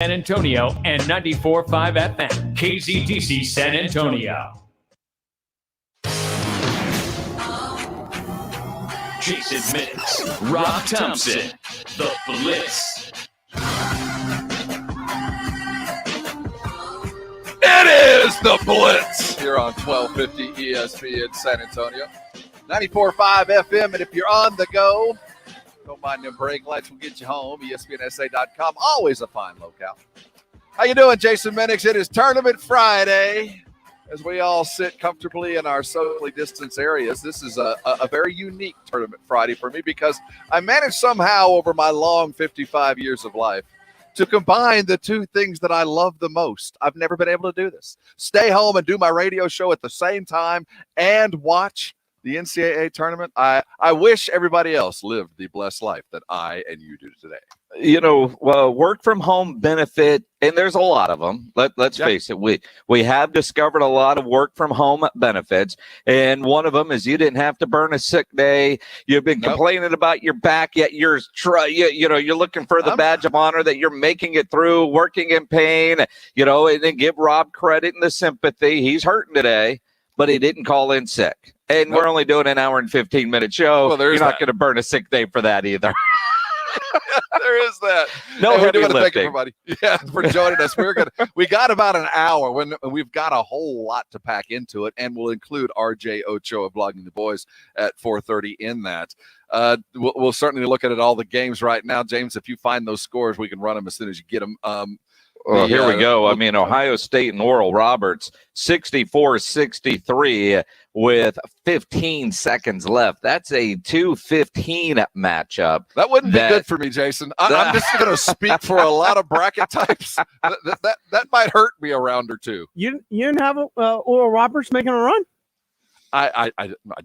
San Antonio and 94.5 FM, KZTC San Antonio. Jason Minix, Rob Thompson, The Blitz. It is The Blitz here on 1250 ESPN San Antonio. 94.5 FM, and if you're on the go, don't mind them brake lights. We'll get you home. ESPNSA.com, always a fine locale. How you doing, Jason Minix? It is Tournament Friday as we all sit comfortably in our socially distanced areas. This is a very unique Tournament Friday for me because I managed somehow over my long 55 years of life to combine the two things that I love the most. I've never been able to do this. Stay home and do my radio show at the same time and watch the NCAA tournament. I wish everybody else lived the blessed life that I and you do today. You know, work from home benefit, and there's a lot of them. Let's face it. We have discovered a lot of work from home benefits, and one of them is you didn't have to burn a sick day. You've been complaining about your back, yet you're looking for the badge of honor that you're making it through, working in pain. And then give Rob credit and the sympathy. He's hurting today, but he didn't call in sick. And we're only doing an hour and 15-minute show. Well, you're not going to burn a sick day for that either. There is that. No, we do want to lifting. thank everybody for joining us. We got about an hour when we've got a whole lot to pack into it, and we'll include RJ Ochoa of Blogging the Boys at 4:30 in that. We'll certainly look at all the games right now. James, if you find those scores, we can run them as soon as you get them. Here we go. I mean, Ohio State and Oral Roberts, 64-63 with 15 seconds left. That's a 2:15 matchup. That wouldn't be good for me, Jason. I'm just going to speak for a lot of bracket types. That might hurt me a round or two. You didn't have Oral Roberts making a run? I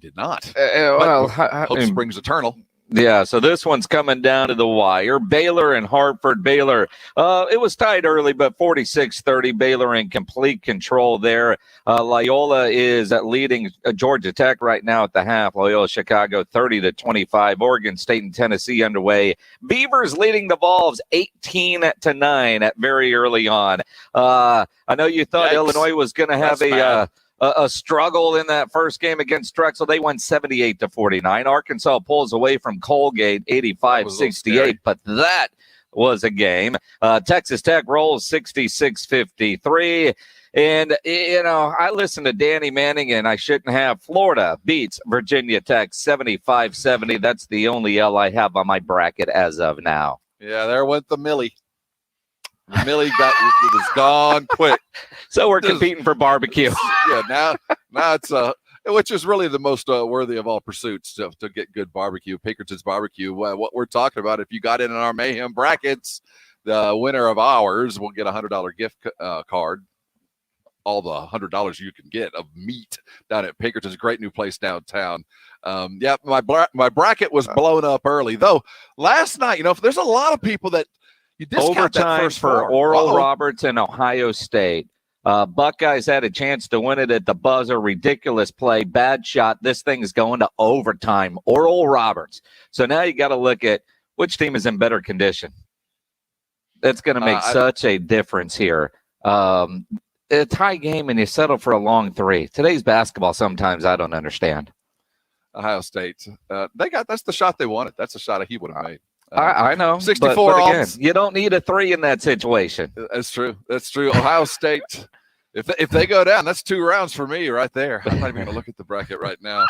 did not. Hope springs eternal. Yeah, so this one's coming down to the wire. Baylor and Hartford. Baylor, it was tied early, but 46-30. Baylor in complete control there. Loyola is leading Georgia Tech right now at the half. Loyola Chicago 30-25. Oregon State and Tennessee underway. Beavers leading the Vols 18-9 very early on. I know you thought Illinois was going to have a struggle in that first game against Drexel. They won 78-49. Arkansas pulls away from Colgate 85-68, but that was a game. Texas Tech rolls 66-53. And, I listened to Danny Manning, and I shouldn't have. Florida beats Virginia Tech 75-70. That's the only L I have on my bracket as of now. Yeah, there went the Millie. Millie was gone quick. So we're competing for barbecue. Yeah, now it's which is really the most worthy of all pursuits to get good barbecue. Pinkerton's Barbecue. What we're talking about, if you got in our Mayhem brackets, the winner of ours will get a $100 gift card. All the $100 you can get of meat down at Pinkerton's, great new place downtown. My bracket was blown up early though. Last night, there's a lot of people that. Overtime for Oral Roberts and Ohio State. Buckeyes had a chance to win it at the buzzer. Ridiculous play, bad shot. This thing is going to overtime. Oral Roberts. So now you got to look at which team is in better condition. That's going to make such a difference here. A tie game and you settle for a long three. Today's basketball, sometimes I don't understand. Ohio State. That's the shot they wanted. That's the shot he would have made. I know. 64 but again, you don't need a three in that situation. That's true. Ohio State, if they go down, that's 2 rounds for me right there. I'm not even going to look at the bracket right now.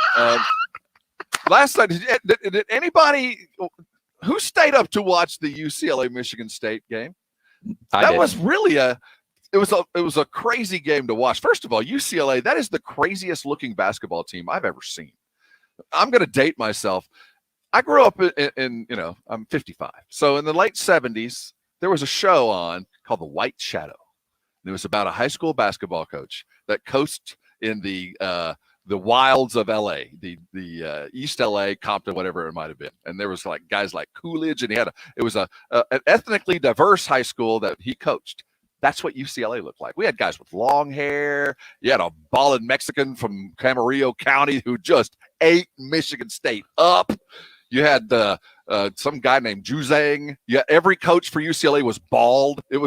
Last night, did anybody who stayed up to watch the UCLA Michigan State game? That was really it was a crazy game to watch. First of all, UCLA, that is the craziest looking basketball team I've ever seen. I'm going to date myself. I grew up in I'm 55. So in the late 70s, there was a show on called The White Shadow. And it was about a high school basketball coach that coached in the wilds of LA, the East LA, Compton, whatever it might have been. And there was guys like Coolidge, and it was an ethnically diverse high school that he coached. That's what UCLA looked like. We had guys with long hair. You had a ballin' Mexican from Camarillo County who just ate Michigan State up. You had some guy named Juzang. Yeah, every coach for UCLA was bald. I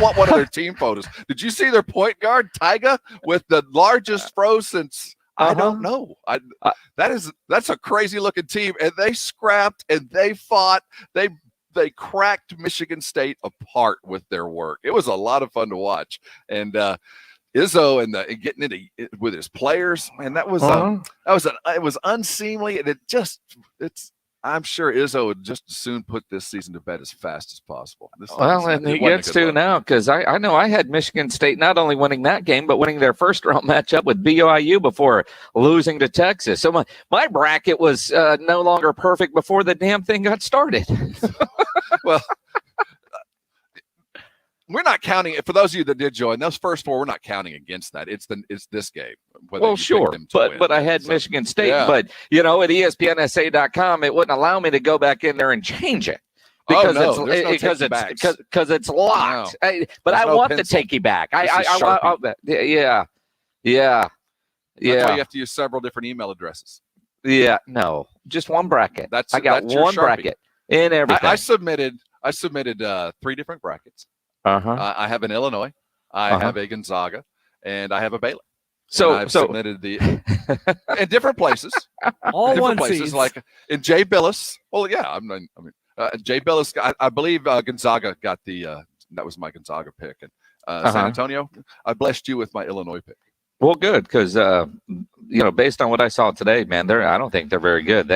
want one of their team photos. Did you see their point guard Tyga with the largest fro since? I don't know. That's a crazy looking team, and they scrapped and they fought. They cracked Michigan State apart with their work. It was a lot of fun to watch, and Izzo and getting into it with his players, man, it was unseemly, and I'm sure Izzo would just as soon put this season to bed as fast as possible. And he gets to now, because I know I had Michigan State not only winning that game, but winning their first round matchup with BYU before losing to Texas. So my bracket was no longer perfect before the damn thing got started. Well, we're not counting it. For those of you that did join, those first four, we're not counting against that. It's this game. Well, sure, but I had Michigan State. Yeah. But, at ESPNSA.com, it wouldn't allow me to go back in there and change it. Because it's locked. No. But I want the takey back. Yeah. That's why you have to use several different email addresses. Yeah, no, just one bracket. I got one bracket in everything. I submitted 3 different brackets. I have an Illinois, I have a Gonzaga, and I have a Baylor. So I've submitted in different places. All different one places, seeds. like in Jay Billis. Well, yeah, Jay Billis. I believe Gonzaga got that was my Gonzaga pick, and San Antonio. I blessed you with my Illinois pick. Well, good, because based on what I saw today, man, I don't think they're very good.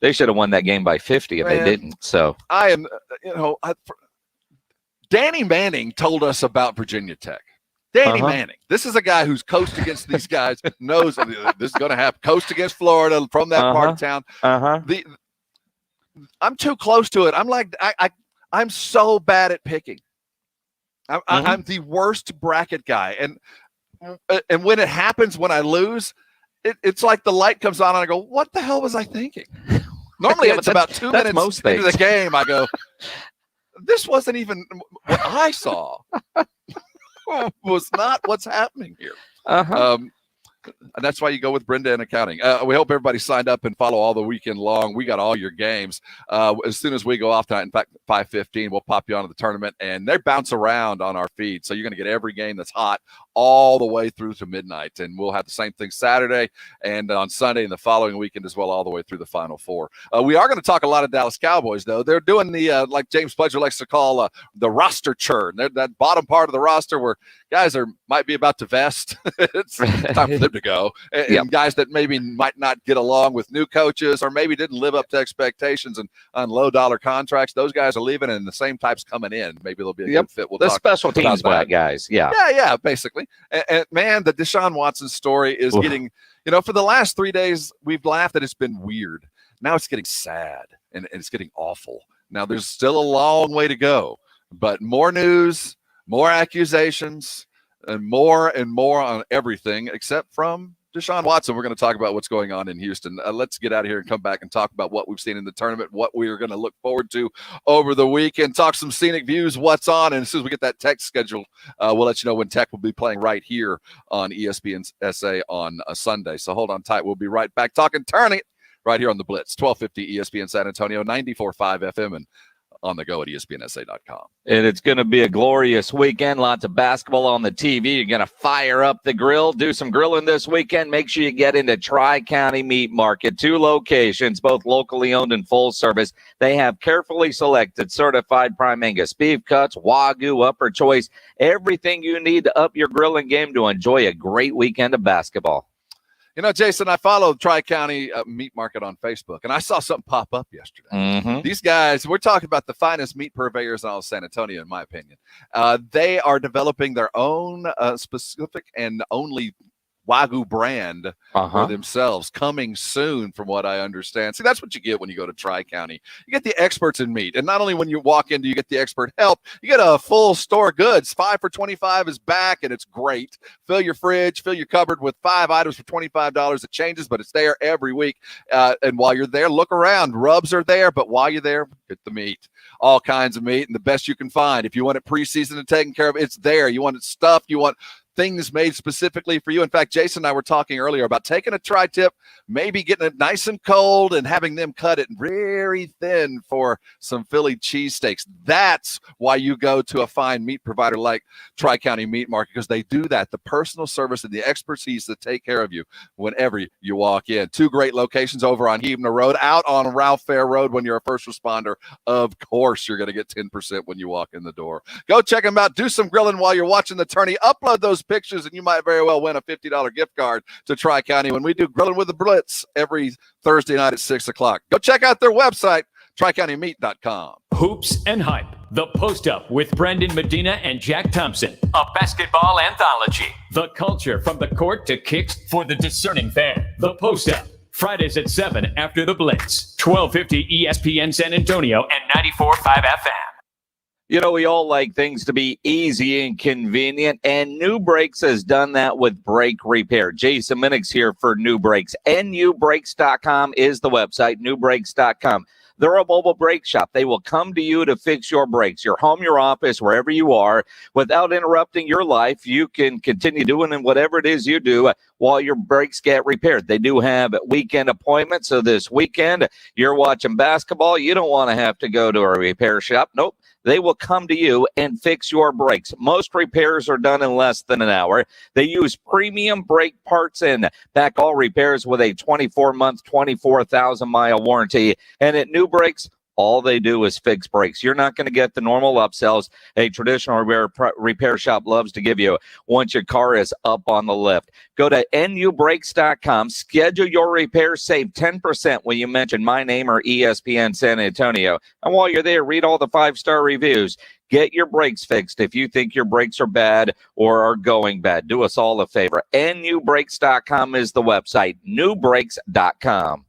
They should have won that game by 50 if they didn't. So I am, Danny Manning told us about Virginia Tech. Danny Manning. This is a guy who's coached against these guys, knows this is going to happen. Coached against Florida from that part of town. I'm too close to it. I'm like, I'm so bad at picking. I'm the worst bracket guy. And when it happens, when I lose, it's like the light comes on and I go, what the hell was I thinking? Normally it's about 2 minutes into the game. I go, this wasn't even what I saw. Was not what's happening here. And that's why you go with Brenda in accounting. We hope everybody signed up and follow all the weekend long. We got all your games. As soon as we go off tonight, in fact, 5:15, we'll pop you onto the tournament, and they bounce around on our feed. So you're going to get every game that's hot all the way through to midnight. And we'll have the same thing Saturday and on Sunday and the following weekend as well, all the way through the Final Four. We are going to talk a lot of Dallas Cowboys, though. They're doing the, like James Pledger likes to call, the roster churn. They're that bottom part of the roster where guys might be about to vest. It's time for them to go. And guys that maybe might not get along with new coaches or maybe didn't live up to expectations and on low-dollar contracts, those guys are leaving, and the same type's coming in. Maybe they'll be a good fit. We'll the talk special teams black guys. Yeah, basically. And man, the Deshaun Watson story is getting, for the last 3 days, we've laughed that it's been weird. Now it's getting sad and it's getting awful. Now there's still a long way to go, but more news, more accusations, and more on everything except from Deshaun Watson. We're going to talk about what's going on in Houston. Let's get out of here and come back and talk about what we've seen in the tournament, what we are going to look forward to over the weekend, talk some scenic views, what's on. And as soon as we get that tech schedule, we'll let you know when Tech will be playing right here on ESPN SA on a Sunday. So hold on tight. We'll be right back talking tournament right here on the Blitz, 1250 ESPN San Antonio, 94.5 FM, and on the go at ESPNSA.com. And it's going to be a glorious weekend. Lots of basketball on the TV. You're going to fire up the grill, do some grilling this weekend. Make sure you get into Tri-County Meat Market. 2 locations, both locally owned and full service. They have carefully selected certified prime Angus beef cuts, Wagyu, upper choice, everything you need to up your grilling game to enjoy a great weekend of basketball. Jason, I follow Tri-County Meat Market on Facebook, and I saw something pop up yesterday. These guys, we're talking about the finest meat purveyors in all of San Antonio, in my opinion. They are developing their own specific and only Wagyu brand for themselves, coming soon, from what I understand. See, that's what you get when you go to Tri-County. You get the experts in meat, and not only when you walk in do you get the expert help, you get a full store of goods. 5 for $25 is back, and it's great. Fill your fridge, fill your cupboard with 5 items for $25. It changes, but it's there every week. And while you're there, look around. Rubs are there, but while you're there, get the meat. All kinds of meat, and the best you can find. If you want it pre-seasoned and taken care of, it's there. You want it stuffed, you want things made specifically for you. In fact, Jason and I were talking earlier about taking a tri-tip, maybe getting it nice and cold and having them cut it very thin for some Philly cheesesteaks. That's why you go to a fine meat provider like Tri-County Meat Market, because they do that, the personal service and the expertise to take care of you whenever you walk in. 2 great locations over on Huebner Road, out on Ralph Fair Road. When you're a first responder, of course, you're going to get 10% when you walk in the door. Go check them out. Do some grilling while you're watching the tourney. Upload those pictures, and you might very well win a $50 gift card to Tri-County when we do Grilling with the Blitz every Thursday night at 6 o'clock. Go check out their website, TriCountyMeat.com. Hoops and Hype, The Post Up with Brendan Medina and Jack Thompson, a basketball anthology. The culture from the court to kicks for the discerning fan. The Post Up, Fridays at 7 after the Blitz, 1250 ESPN San Antonio and 94.5 FM. You know, we all like things to be easy and convenient, and New Brakes has done that with brake repair. Jason Minix here for New Brakes. NUBrakes.com is the website, newbrakes.com. They're a mobile brake shop. They will come to you to fix your brakes, your home, your office, wherever you are, without interrupting your life. You can continue doing whatever it is you do while your brakes get repaired. They do have weekend appointments. So this weekend, you're watching basketball. You don't want to have to go to a repair shop. Nope. They will come to you and fix your brakes. Most repairs are done in less than an hour. They use premium brake parts and back all repairs with a 24-month, 24,000-mile warranty. And at New Brakes, all they do is fix brakes. You're not going to get the normal upsells a traditional repair shop loves to give you once your car is up on the lift. Go to NUBrakes.com, schedule your repair, save 10% when you mention my name or ESPN San Antonio. And while you're there, read all the 5-star reviews. Get your brakes fixed if you think your brakes are bad or are going bad. Do us all a favor. NUBrakes.com is the website, newbrakes.com.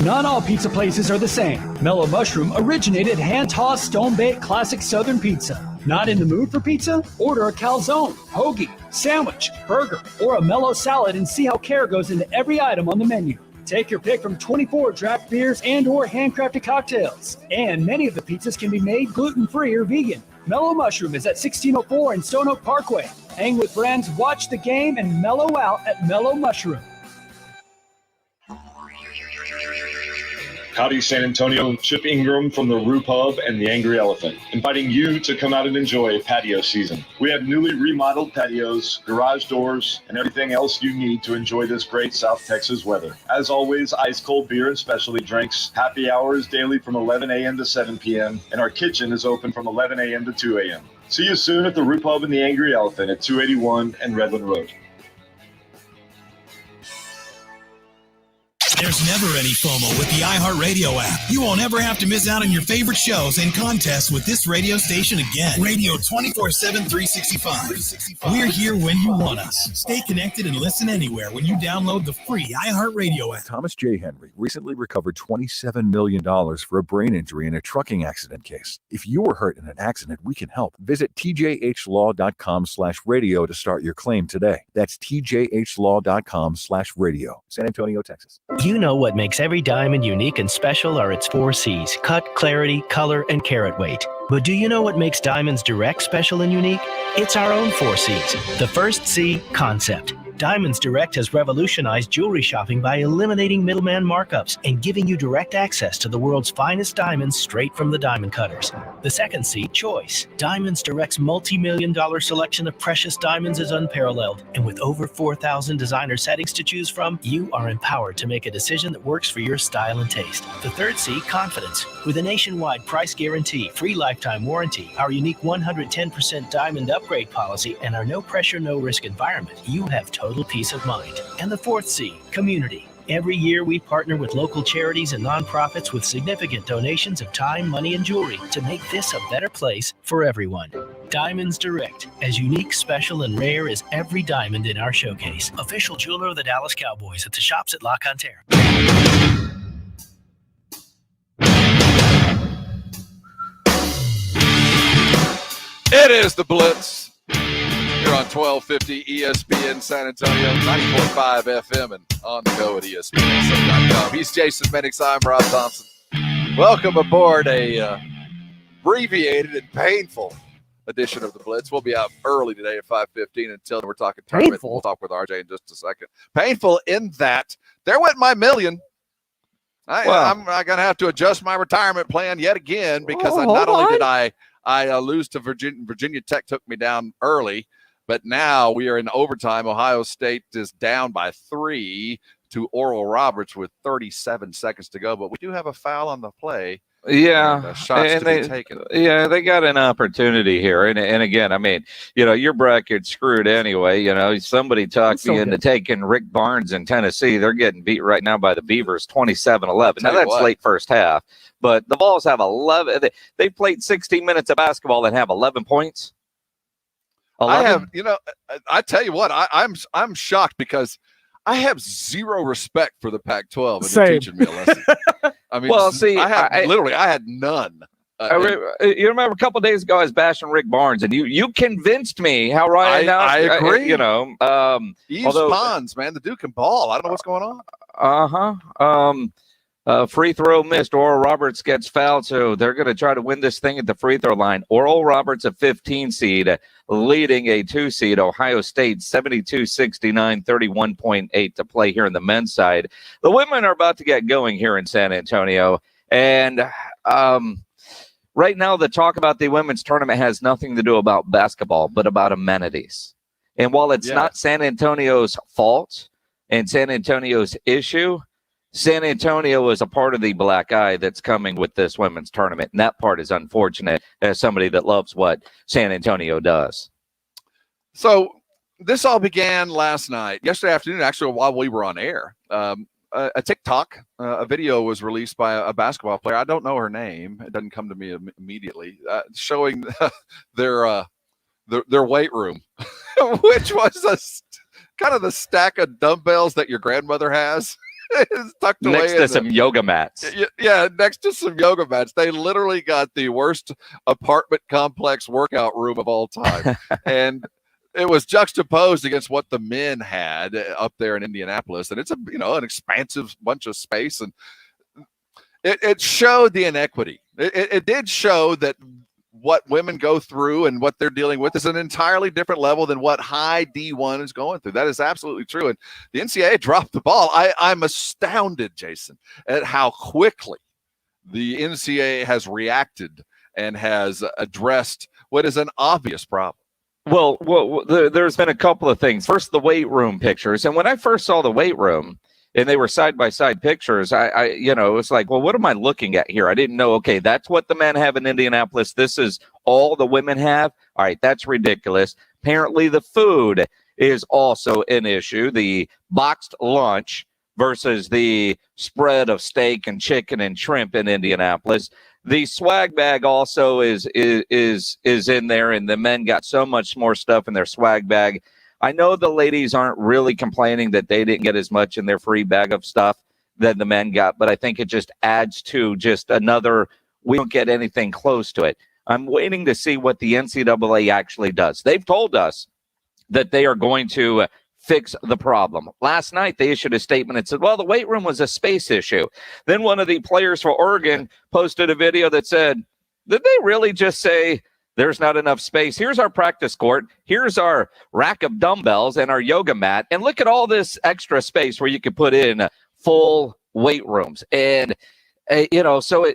Not all pizza places are the same. Mellow Mushroom originated hand-tossed, stone-baked classic Southern pizza. Not in the mood for pizza? Order a calzone, hoagie, sandwich, burger, or a mellow salad and see how care goes into every item on the menu. Take your pick from 24 draft beers and or handcrafted cocktails. And many of the pizzas can be made gluten-free or vegan. Mellow Mushroom is at 1604 and Stone Oak Parkway. Hang with friends, watch the game, and mellow out at Mellow Mushroom. Howdy, San Antonio. Chip Ingram from the Roo Pub and the Angry Elephant, inviting you to come out and enjoy patio season. We have newly remodeled patios, garage doors, and everything else you need to enjoy this great South Texas weather. As always, ice-cold beer and specialty drinks. Happy hours daily from 11 a.m. to 7 p.m., and our kitchen is open from 11 a.m. to 2 a.m. See you soon at the Roo Pub and the Angry Elephant at 281 and Redland Road. There's never any FOMO with the iHeartRadio app. You won't ever have to miss out on your favorite shows and contests with this radio station again. Radio 24/7, 365. We're here when you want us. Stay connected and listen anywhere when you download the free iHeartRadio app. Thomas J. Henry recently recovered $27 million for a brain injury in a trucking accident case. If you were hurt in an accident, we can help. Visit tjhlaw.com/radio to start your claim today. That's tjhlaw.com/radio. San Antonio, Texas. You know what makes every diamond unique and special are its 4 C's: cut, clarity, color, and carat weight. But do you know what makes Diamonds Direct special and unique? It's our own 4 C's. The first C, concept. Diamonds Direct has revolutionized jewelry shopping by eliminating middleman markups and giving you direct access to the world's finest diamonds straight from the diamond cutters. The second C, choice. Diamonds Direct's multi-million-dollar selection of precious diamonds is unparalleled. And with over 4,000 designer settings to choose from, you are empowered to make a decision that works for your style and taste. The third C, confidence. With a nationwide price guarantee, free lifetime warranty, our unique 110% diamond upgrade policy, and our no-pressure, no-risk environment, you have total peace of mind. And the fourth C, community. Every year we partner with local charities and nonprofits with significant donations of time, money, and jewelry to make this a better place for everyone. Diamonds Direct, as unique, special, and rare as every diamond in our showcase. Official jeweler of the Dallas Cowboys at the shops at La Contere. It is the Blitz. You're on 1250 ESPN San Antonio, 94.5 FM, and on the go at ESPN.com. He's Jason Minix. I'm Rob Thompson. Welcome aboard a abbreviated and painful edition of the Blitz. We'll be out early today at 5:15 until we're talking tournament. Painful. We'll talk with RJ in just a second. Painful in that there went my million. I'm going to have to adjust my retirement plan yet again because not only did I lose to Virginia. Virginia Tech took me down early, but now we are in overtime. Ohio State is down by 3 to Oral Roberts with 37 seconds to go. But we do have a foul on the play. Yeah, shots to be taken. Yeah, they got an opportunity here, and again, I mean, your bracket's screwed anyway. Somebody talked me into taking Rick Barnes in Tennessee. They're getting beat right now by the Beavers, 27-11. Now that's late first half, but the Vols have 11. They played 60 minutes of basketball and have 11 points. 11? I tell you what, I'm shocked because I have zero respect for the Pac-12 and they're teaching me a lesson. I mean, I had none. You remember a couple of days ago, I was bashing Rick Barnes, and you convinced me how right now. I agree. Yves Pons, man, the Duke can ball. I don't know what's going on. Free throw missed. Oral Roberts gets fouled, so they're going to try to win this thing at the free throw line. Oral Roberts, a 15 seed, leading a 2 seed, Ohio State, 72-69, 31.8 to play here in the men's side. The women are about to get going here in San Antonio, and right now the talk about the women's tournament has nothing to do about basketball, but about amenities. And while it's not San Antonio's fault and San Antonio's issue, San Antonio is a part of the black eye that's coming with this women's tournament, and that part is unfortunate as somebody that loves what San Antonio does. So this all began last night, yesterday afternoon, actually, while we were on air. A TikTok, a video was released by a basketball player. I don't know her name. It doesn't come to me immediately, showing their weight room, which was kind of the stack of dumbbells that your grandmother has. Tucked away next to some yoga mats. Yeah, next to some yoga mats. They literally got the worst apartment complex workout room of all time. And it was juxtaposed against what the men had up there in Indianapolis. And it's an expansive bunch of space. And it showed the inequity. It did show that what women go through and what they're dealing with is an entirely different level than what high D1 is going through. That is absolutely true. And the NCAA dropped the ball. I'm astounded, Jason, at how quickly the NCAA has reacted and has addressed what is an obvious problem. Well, there's been a couple of things. First, the weight room pictures. And when I first saw the weight room, and they were side-by-side pictures, I it's like, well, what am I looking at here? I didn't know, okay, that's what the men have in Indianapolis. This is all the women have? All right, that's ridiculous. Apparently, the food is also an issue. The boxed lunch versus the spread of steak and chicken and shrimp in Indianapolis. The swag bag also is in there, and the men got so much more stuff in their swag bag. I know the ladies aren't really complaining that they didn't get as much in their free bag of stuff than the men got, but I think it just adds to just another, we don't get anything close to it. I'm waiting to see what the NCAA actually does. They've told us that they are going to fix the problem. Last night, they issued a statement and said, well, the weight room was a space issue. Then one of the players for Oregon posted a video that said, did they really just say, there's not enough space? Here's our practice court. Here's our rack of dumbbells and our yoga mat. And look at all this extra space where you could put in full weight rooms. And, so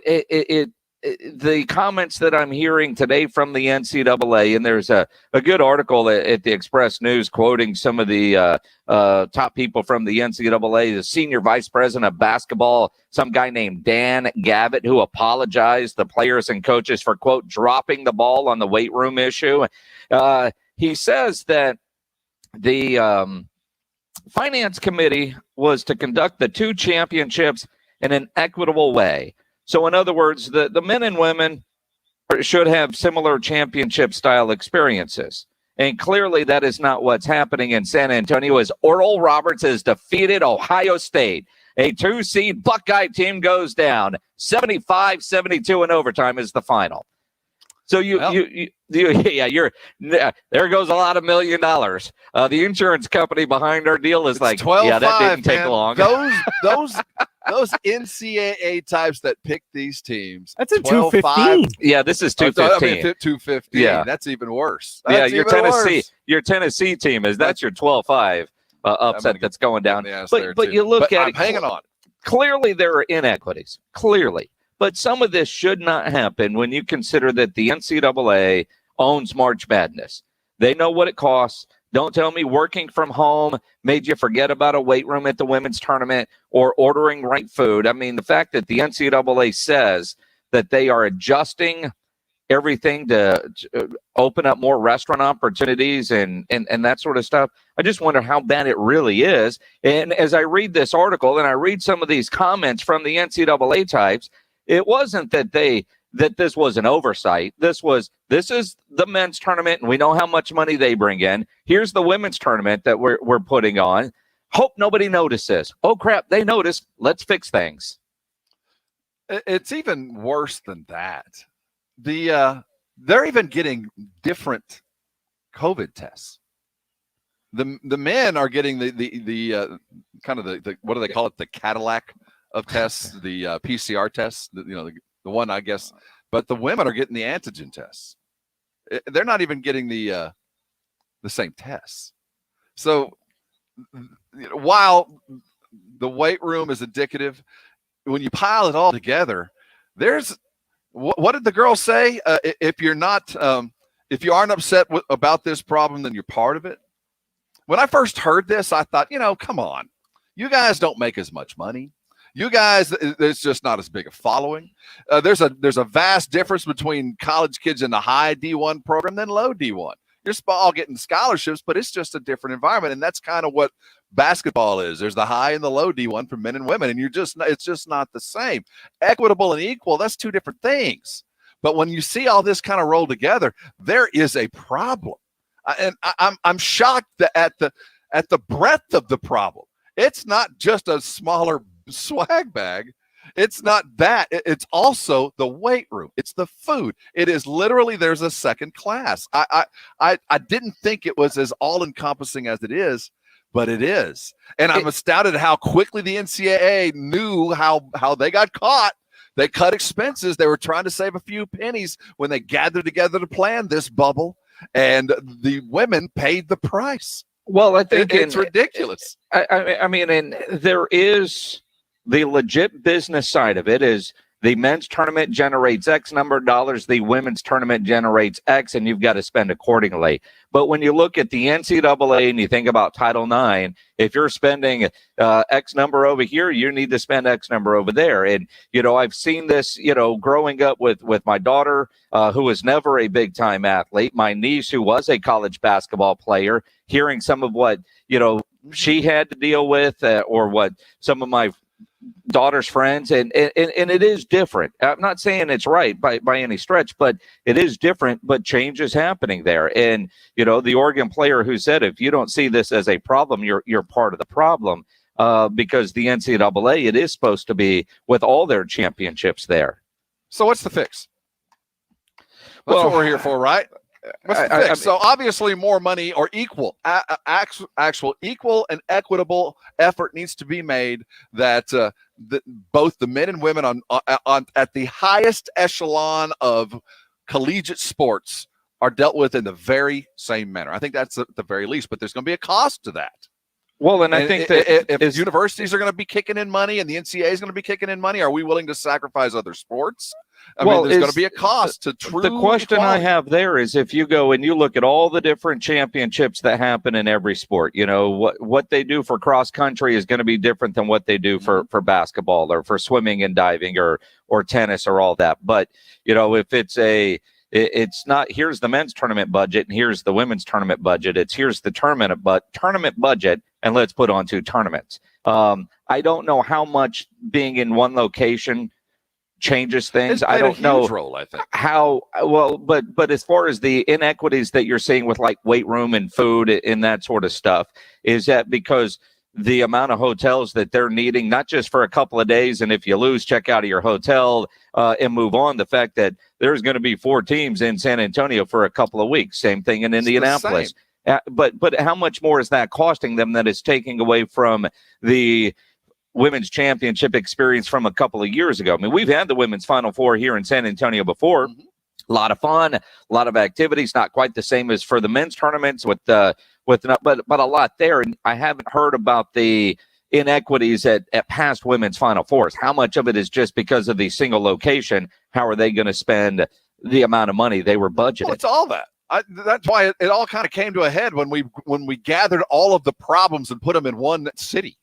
the comments that I'm hearing today from the NCAA, and there's a good article at the Express News quoting some of the top people from the NCAA, the senior vice president of basketball, some guy named Dan Gavitt, who apologized to players and coaches for, quote, dropping the ball on the weight room issue. He says that the finance committee was to conduct the 2 championships in an equitable way. So in other words, the men and women should have similar championship-style experiences. And clearly that is not what's happening in San Antonio as Oral Roberts has defeated Ohio State. A 2-seed Buckeye team goes down. 75-72 in overtime is the final. So there goes a lot of $1 million. The insurance company behind our deal is like, 12-5, that didn't take man. long. those NCAA types that pick these teams. That's a 12-5. 215. Yeah, this is 215. I mean, 215. Yeah. That's even worse. Yeah, That's your even Tennessee, worse. your Tennessee team that's your 12-5 upset that's going down. But you look at I'm it. hanging on. Clearly, there are inequities. Clearly, but some of this should not happen when you consider that the NCAA owns March Madness. They know what it costs. Don't tell me working from home made you forget about a weight room at the women's tournament or ordering right food. I mean, the fact that the NCAA says that they are adjusting everything to open up more restaurant opportunities and that sort of stuff. I just wonder how bad it really is. And as I read this article and I read some of these comments from the NCAA types, it wasn't that this was an oversight. This is the men's tournament, and we know how much money they bring in. Here's the women's tournament that we're putting on. Hope nobody notices. Oh crap, they noticed. Let's fix things. It's even worse than that. They're even getting different COVID tests. The men are getting the kind of the what do they call it? The Cadillac of tests, the PCR tests. The one, I guess. But the women are getting the antigen tests. They're not even getting the same tests. So while the weight room is indicative, when you pile it all together, there's what did the girl say? If you aren't upset about this problem, then you're part of it. When I first heard this, I thought, come on, you guys don't make as much money. You guys, there's just not as big a following. There's a vast difference between college kids in the high D1 program than low D1. You're all getting scholarships, but it's just a different environment, and that's kind of what basketball is. There's the high and the low D1 for men and women, and it's just not the same. Equitable and equal, that's two different things. But when you see all this kind of roll together, there is a problem, and I'm shocked at the breadth of the problem. It's not just a smaller swag bag. It's not that. It's also the weight room. It's the food. It is literally, there's a second class. I didn't think it was as all-encompassing as it is, but it is. And I'm astounded at how quickly the NCAA knew how they got caught. They cut expenses. They were trying to save a few pennies when they gathered together to plan this bubble, and the women paid the price. Well, I think it's ridiculous. I mean, and there is the legit business side of it is the men's tournament generates X number of dollars, the women's tournament generates X, and you've got to spend accordingly. But when you look at the NCAA and you think about Title IX, if you're spending X number over here, you need to spend X number over there. And, I've seen this, growing up with my daughter, who was never a big-time athlete, my niece, who was a college basketball player, hearing some of what, she had to deal with or what some of my daughter's friends, and it is different. I'm not saying it's right by any stretch, but it is different. But change is happening there, and the Oregon player who said, if you don't see this as a problem, you're part of the problem, because the NCAA, it is supposed to be with all their championships there. So what's the fix? That's what we're here for, right? What's the fix? So obviously more money or actual equal and equitable effort needs to be made, that both the men and women on at the highest echelon of collegiate sports are dealt with in the very same manner. I think that's at the very least, but there's going to be a cost to that. Well, and I think that if universities are going to be kicking in money and the NCAA is going to be kicking in money, are we willing to sacrifice other sports? I mean, there's going to be a cost to true The question equality. I have there is, if you go and you look at all the different championships that happen in every sport, what they do for cross country is going to be different than what they do for basketball or for swimming and diving or tennis or all that. But, if it's not, here's the men's tournament budget and here's the women's tournament budget. It's here's the tournament budget, and let's put on two tournaments. I don't know how much being in one location changes things. I don't know role, I think. how well, but as far as the inequities that you're seeing with like weight room and food and that sort of stuff, is that because the amount of hotels that they're needing, not just for a couple of days, and if you lose, check out of your hotel and move on. The fact that there's going to be 4 teams in San Antonio for a couple of weeks, same thing in Indianapolis. But how much more is that costing them that is taking away from the women's championship experience from a couple of years ago. I mean, we've had the women's Final Four here in San Antonio before. Mm-hmm. A lot of fun, a lot of activities, not quite the same as for the men's tournaments but a lot there. And I haven't heard about the inequities at past women's Final Fours. How much of it is just because of the single location? How are they going to spend the amount of money they were budgeted? Well, it's all that. That's why it all kind of came to a head when we gathered all of the problems and put them in one city.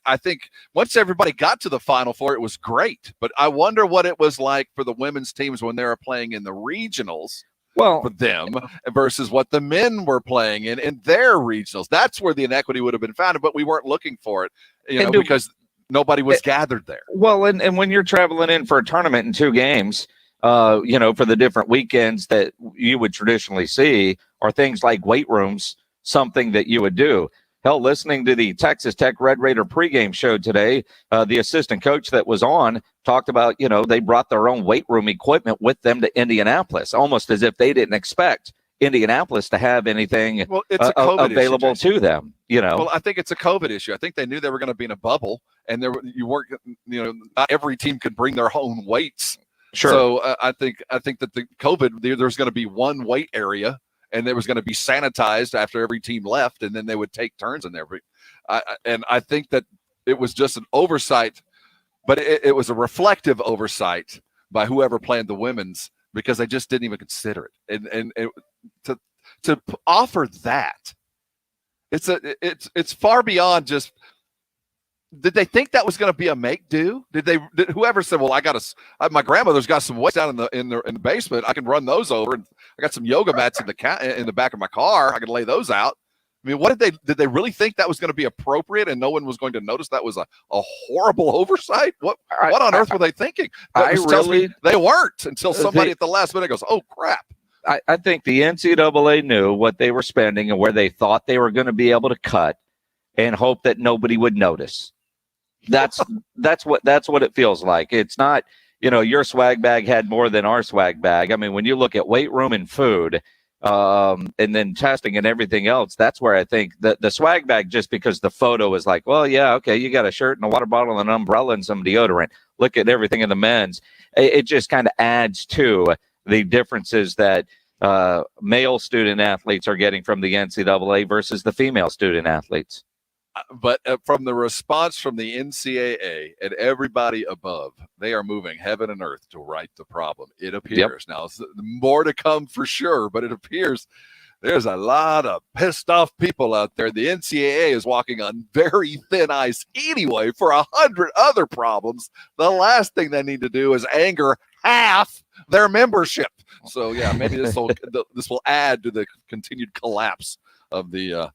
I think once everybody got to the Final Four, it was great. But I wonder what it was like for the women's teams when they were playing in the regionals. Well, for them versus what the men were playing in their regionals. That's where the inequity would have been found, but we weren't looking for it, because nobody was gathered there. Well, and when you're traveling in for a tournament in 2 games, for the different weekends that you would traditionally see, are things like weight rooms, something that you would do. Hell, listening to the Texas Tech Red Raider pregame show today, the assistant coach that was on talked about, they brought their own weight room equipment with them to Indianapolis, almost as if they didn't expect Indianapolis to have anything available to them. Well, I think it's a COVID issue. I think they knew they were going to be in a bubble, and not every team could bring their own weights. Sure. So I think that the COVID, there's going to be one weight area, and it was going to be sanitized after every team left, and then they would take turns in there. And I think that it was just an oversight, but it was a reflective oversight by whoever planned the women's, because they just didn't even consider it. And to offer that, it's far beyond just. Did they think that was going to be a make-do? Did whoever said, "Well, my grandmother's got some weights down in the basement. I can run those over, and I got some yoga mats in the back of my car. I can lay those out." I mean, did they really think that was going to be appropriate, and no one was going to notice that was a horrible oversight? What on earth were they thinking? They weren't until somebody at the last minute goes, "Oh crap." I think the NCAA knew what they were spending and where they thought they were going to be able to cut, and hope that nobody would notice. That's what it feels like. It's not, your swag bag had more than our swag bag. I mean, when you look at weight room and food, and then testing and everything else, that's where I think the swag bag, just because the photo is like, well, yeah, okay, you got a shirt and a water bottle and an umbrella and some deodorant. Look at everything in the men's. It just kind of adds to the differences that male student athletes are getting from the NCAA versus the female student athletes. But from the response from the NCAA and everybody above, they are moving heaven and earth to right the problem. It appears. Now, more to come for sure, but it appears there's a lot of pissed off people out there. The NCAA is walking on very thin ice anyway for 100 other problems. The last thing they need to do is anger half their membership. So, yeah, maybe this will add to the continued collapse of the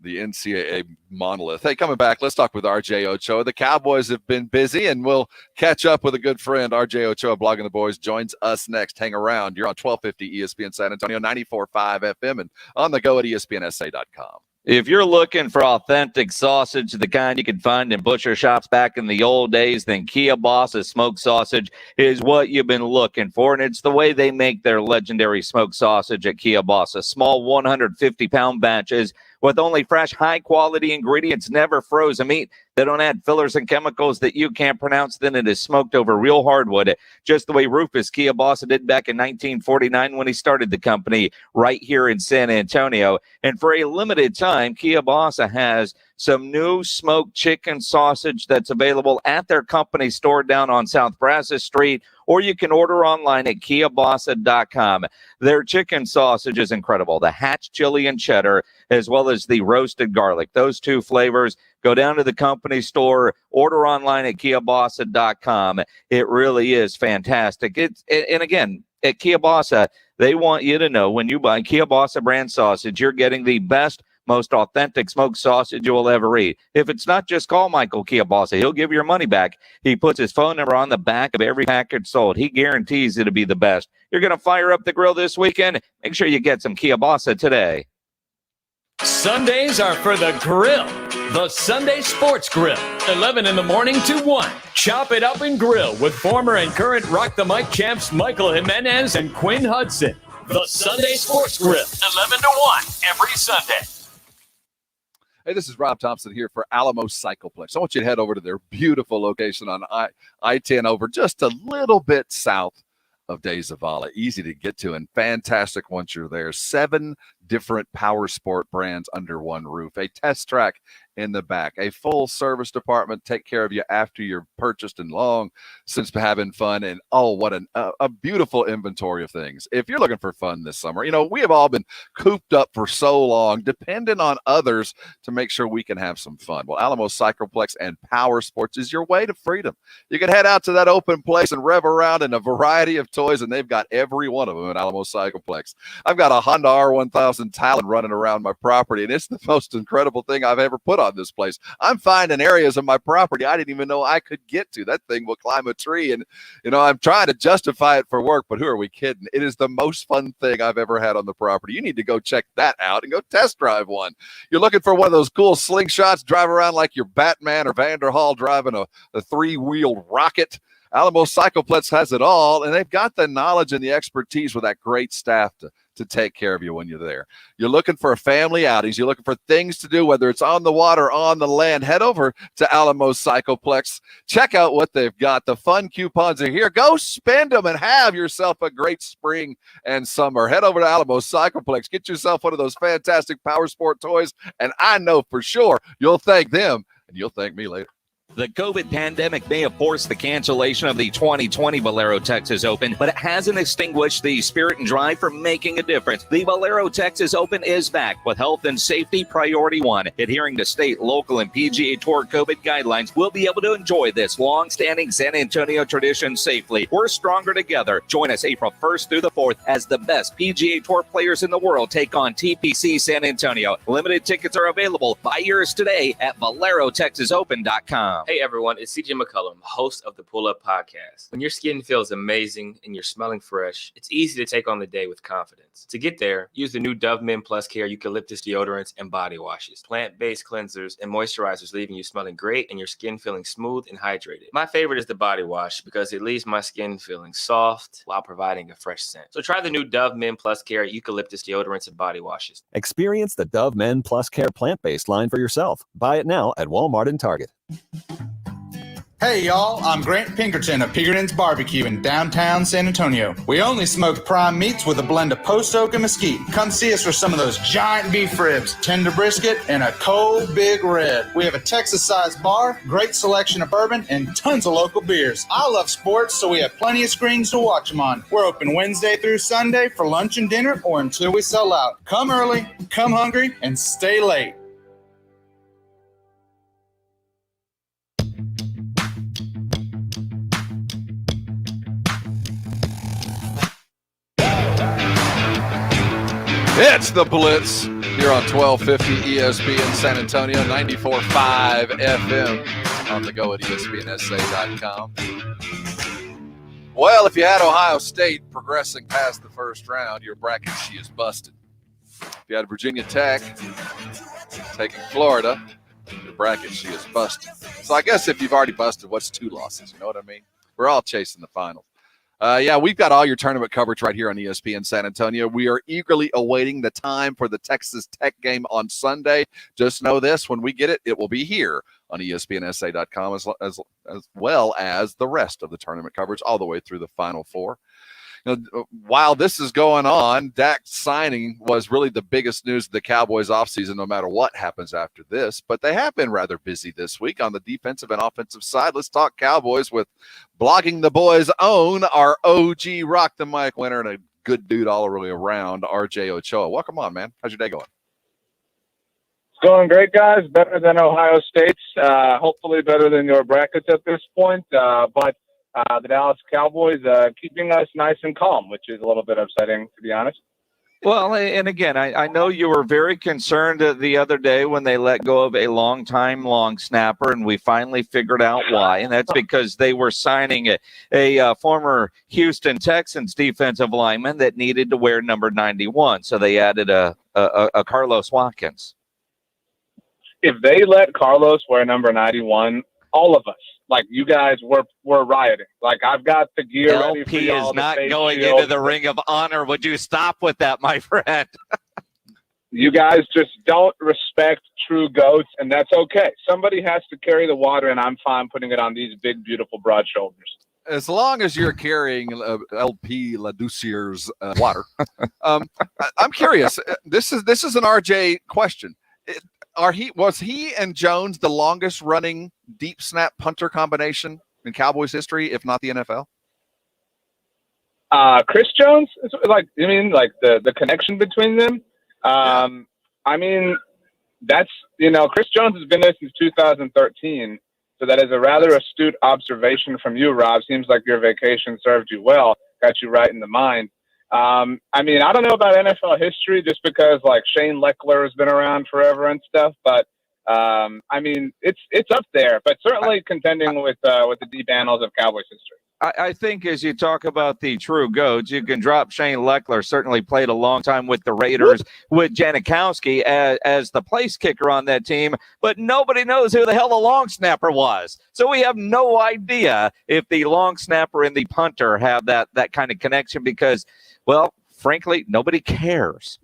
NCAA monolith. Hey, coming back, let's talk with RJ Ochoa. The Cowboys have been busy, and we'll catch up with a good friend. RJ Ochoa, Blogging the Boys, joins us next. Hang around. You're on 1250 ESPN San Antonio, 94.5 FM, and on the go at ESPNSA.com. If you're looking for authentic sausage, the kind you could find in butcher shops back in the old days, then Kia Boss's smoked sausage is what you've been looking for. And it's the way they make their legendary smoked sausage at Kia Boss. Small 150-pound batches with only fresh, high-quality ingredients, never frozen meat. They don't add fillers and chemicals that you can't pronounce. Then it is smoked over real hardwood, just the way Rufus Kia Bossa did back in 1949 when he started the company right here in San Antonio. And for a limited time, Kia Bossa has some new smoked chicken sausage that's available at their company store down on South Brazos Street, or you can order online at kiabossa.com. Their chicken sausage is incredible. The hatch chili and cheddar, as well as the roasted garlic. Those two flavors. Go down to the company store, order online at kiabossa.com. It really is fantastic. And again, at Kia Bossa, they want you to know when you buy Kia Bossa brand sausage, you're getting the best, most authentic smoked sausage you will ever eat. If it's not, just call Michael Kia Bossa. He'll give you your money back. He puts his phone number on the back of every package sold. He guarantees it'll be the best. You're going to fire up the grill this weekend? Make sure you get some Kia Bossa today. Sundays are for the grill. The Sunday Sports Grill, 11 in the morning to 1. Chop it up and grill with former and current Rock the Mic champs Michael Jimenez and Quinn Hudson. The Sunday Sports Grill, 11 to 1 every Sunday. Hey, this is Rob Thompson here for Alamo Cycleplex. I want you to head over to their beautiful location on I-10 over just a little bit south of De Zavala. Easy to get to and fantastic once you're there. 7 different power sport brands under one roof, a test track in the back, a full service department, take care of you after you're purchased and long since having fun. And what a beautiful inventory of things. If you're looking for fun this summer, we have all been cooped up for so long, depending on others to make sure we can have some fun. Well, Alamo Cycleplex and Power Sports is your way to freedom. You can head out to that open place and rev around in a variety of toys, and they've got every one of them at Alamo Cycleplex. I've got a Honda R1000 Talon running around my property, and it's the most incredible thing I've ever put on this place. I'm finding areas of my property I didn't even know I could get to. That thing will climb a tree, and I'm trying to justify it for work, but who are we kidding? It is the most fun thing I've ever had on the property. You need to go check that out and go test drive one. You're looking for one of those cool slingshots, drive around like you're Batman or Vanderhall driving a 3-wheeled rocket. Alamo Cycleplex has it all, and they've got the knowledge and the expertise with that great staff to take care of you when you're there. You're looking for family outings. You're looking for things to do, whether it's on the water or on the land. Head over to Alamo Cycleplex. Check out what they've got. The fun coupons are here. Go spend them and have yourself a great spring and summer. Head over to Alamo Cycleplex. Get yourself one of those fantastic power sport toys, and I know for sure you'll thank them, and you'll thank me later. The COVID pandemic may have forced the cancellation of the 2020 Valero Texas Open, but it hasn't extinguished the spirit and drive for making a difference. The Valero Texas Open is back with health and safety priority one. Adhering to state, local, and PGA Tour COVID guidelines, we'll be able to enjoy this long-standing San Antonio tradition safely. We're stronger together. Join us April 1st through the 4th as the best PGA Tour players in the world take on TPC San Antonio. Limited tickets are available. Buy yours today at ValeroTexasOpen.com. Hey everyone, it's CJ McCullum, host of the Pull Up Podcast. When your skin feels amazing and you're smelling fresh, it's easy to take on the day with confidence. To get there, use the new Dove Men Plus Care eucalyptus deodorants and body washes, plant-based cleansers and moisturizers, leaving you smelling great and your skin feeling smooth and hydrated. My favorite is the body wash because it leaves my skin feeling soft while providing a fresh scent. So try the new Dove Men Plus Care eucalyptus deodorants and body washes. Experience the Dove Men Plus Care plant-based line for yourself. Buy it now at Walmart and Target. Hey y'all, I'm Grant Pinkerton of Pinkerton's Barbecue in downtown San Antonio. We only smoke prime meats with a blend of post oak and mesquite. Come see us for some of those giant beef ribs, tender brisket, and a cold big red. We have a Texas-sized bar, great selection of bourbon, and tons of local beers. I love sports, so we have plenty of screens to watch them on. We're open Wednesday through Sunday for lunch and dinner or until we sell out. Come early, come hungry, and stay late. It's the Blitz here on 1250 ESPN San Antonio, 94.5 FM on the go at ESPNSA.com. Well, if you had Ohio State progressing past the first round, your bracket she is busted. If you had Virginia Tech taking Florida, your bracket she is busted. So I guess if you've already busted, what's 2 losses? You know what I mean? We're all chasing the finals. Yeah, we've got all your tournament coverage right here on ESPN San Antonio. We are eagerly awaiting the time for the Texas Tech game on Sunday. Just know this, when we get it, it will be here on ESPNSA.com as well as the rest of the tournament coverage all the way through the Final Four. While this is going on, Dak's signing was really the biggest news of the Cowboys offseason, no matter what happens after this. But they have been rather busy this week on the defensive and offensive side. Let's talk Cowboys with Blogging the Boys' own, our OG Rock the Mic winner and a good dude all the way around, RJ Ochoa. Welcome on, man. How's your day going? It's going great, guys. Better than Ohio State's. Hopefully better than your brackets at this point. But the Dallas Cowboys keeping us nice and calm, which is a little bit upsetting, to be honest. Well, and again, I know you were very concerned the other day when they let go of a long snapper, and we finally figured out why. And that's because they were signing a former Houston Texans defensive lineman that needed to wear number 91. So they added a Carlos Watkins. If they let Carlos wear number 91, all of us, like you guys were rioting. Like I've got the gear ready for y'all. LP is not going into the Ring of Honor. Would you stop with that, my friend? You guys just don't respect true GOATs, and that's okay. Somebody has to carry the water, and I'm fine putting it on these big, beautiful, broad shoulders. As long as you're carrying LP Ladoucier's water. I'm curious. This is an RJ question. Was he and Jones the longest running deep snap punter combination in Cowboys history, if not the NFL? Chris Jones, like, you mean like the connection between them? I mean, that's, Chris Jones has been there since 2013. So that is a rather astute observation from you, Rob. Seems like your vacation served you well, got you right in the mind. I mean, I don't know about NFL history just because like Shane Leckler has been around forever and stuff, but I mean, it's up there, but certainly contending with the deep annals of Cowboys history. I think as you talk about the true GOATs, you can drop Shane Leckler, certainly played a long time with the Raiders, with Janikowski as the place kicker on that team, but nobody knows who the hell the long snapper was. So we have no idea if the long snapper and the punter have that kind of connection because, well, frankly, nobody cares.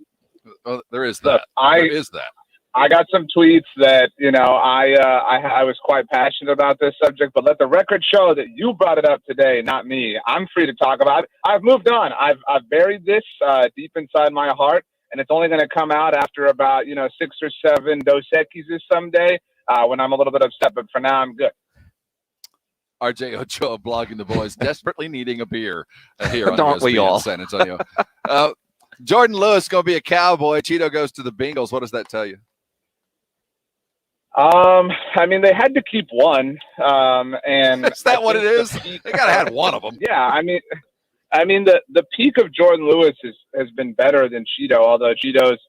Well, there is that. There is that. I got some tweets that, I was quite passionate about this subject, but let the record show that you brought it up today, not me. I'm free to talk about it. I've moved on. I've buried this deep inside my heart, and it's only going to come out after about, 6 or 7 Dos Equis someday when I'm a little bit upset, but for now I'm good. RJ Ochoa blogging the boys, desperately needing a beer here on Don't we all? San Antonio. Jordan Lewis going to be a Cowboy. Cheeto goes to the Bengals. What does that tell you? I mean, they had to keep one, and is that what it is? They gotta have one of them. Yeah, I mean, the peak of Jordan Lewis has been better than Cheeto, although Cheeto's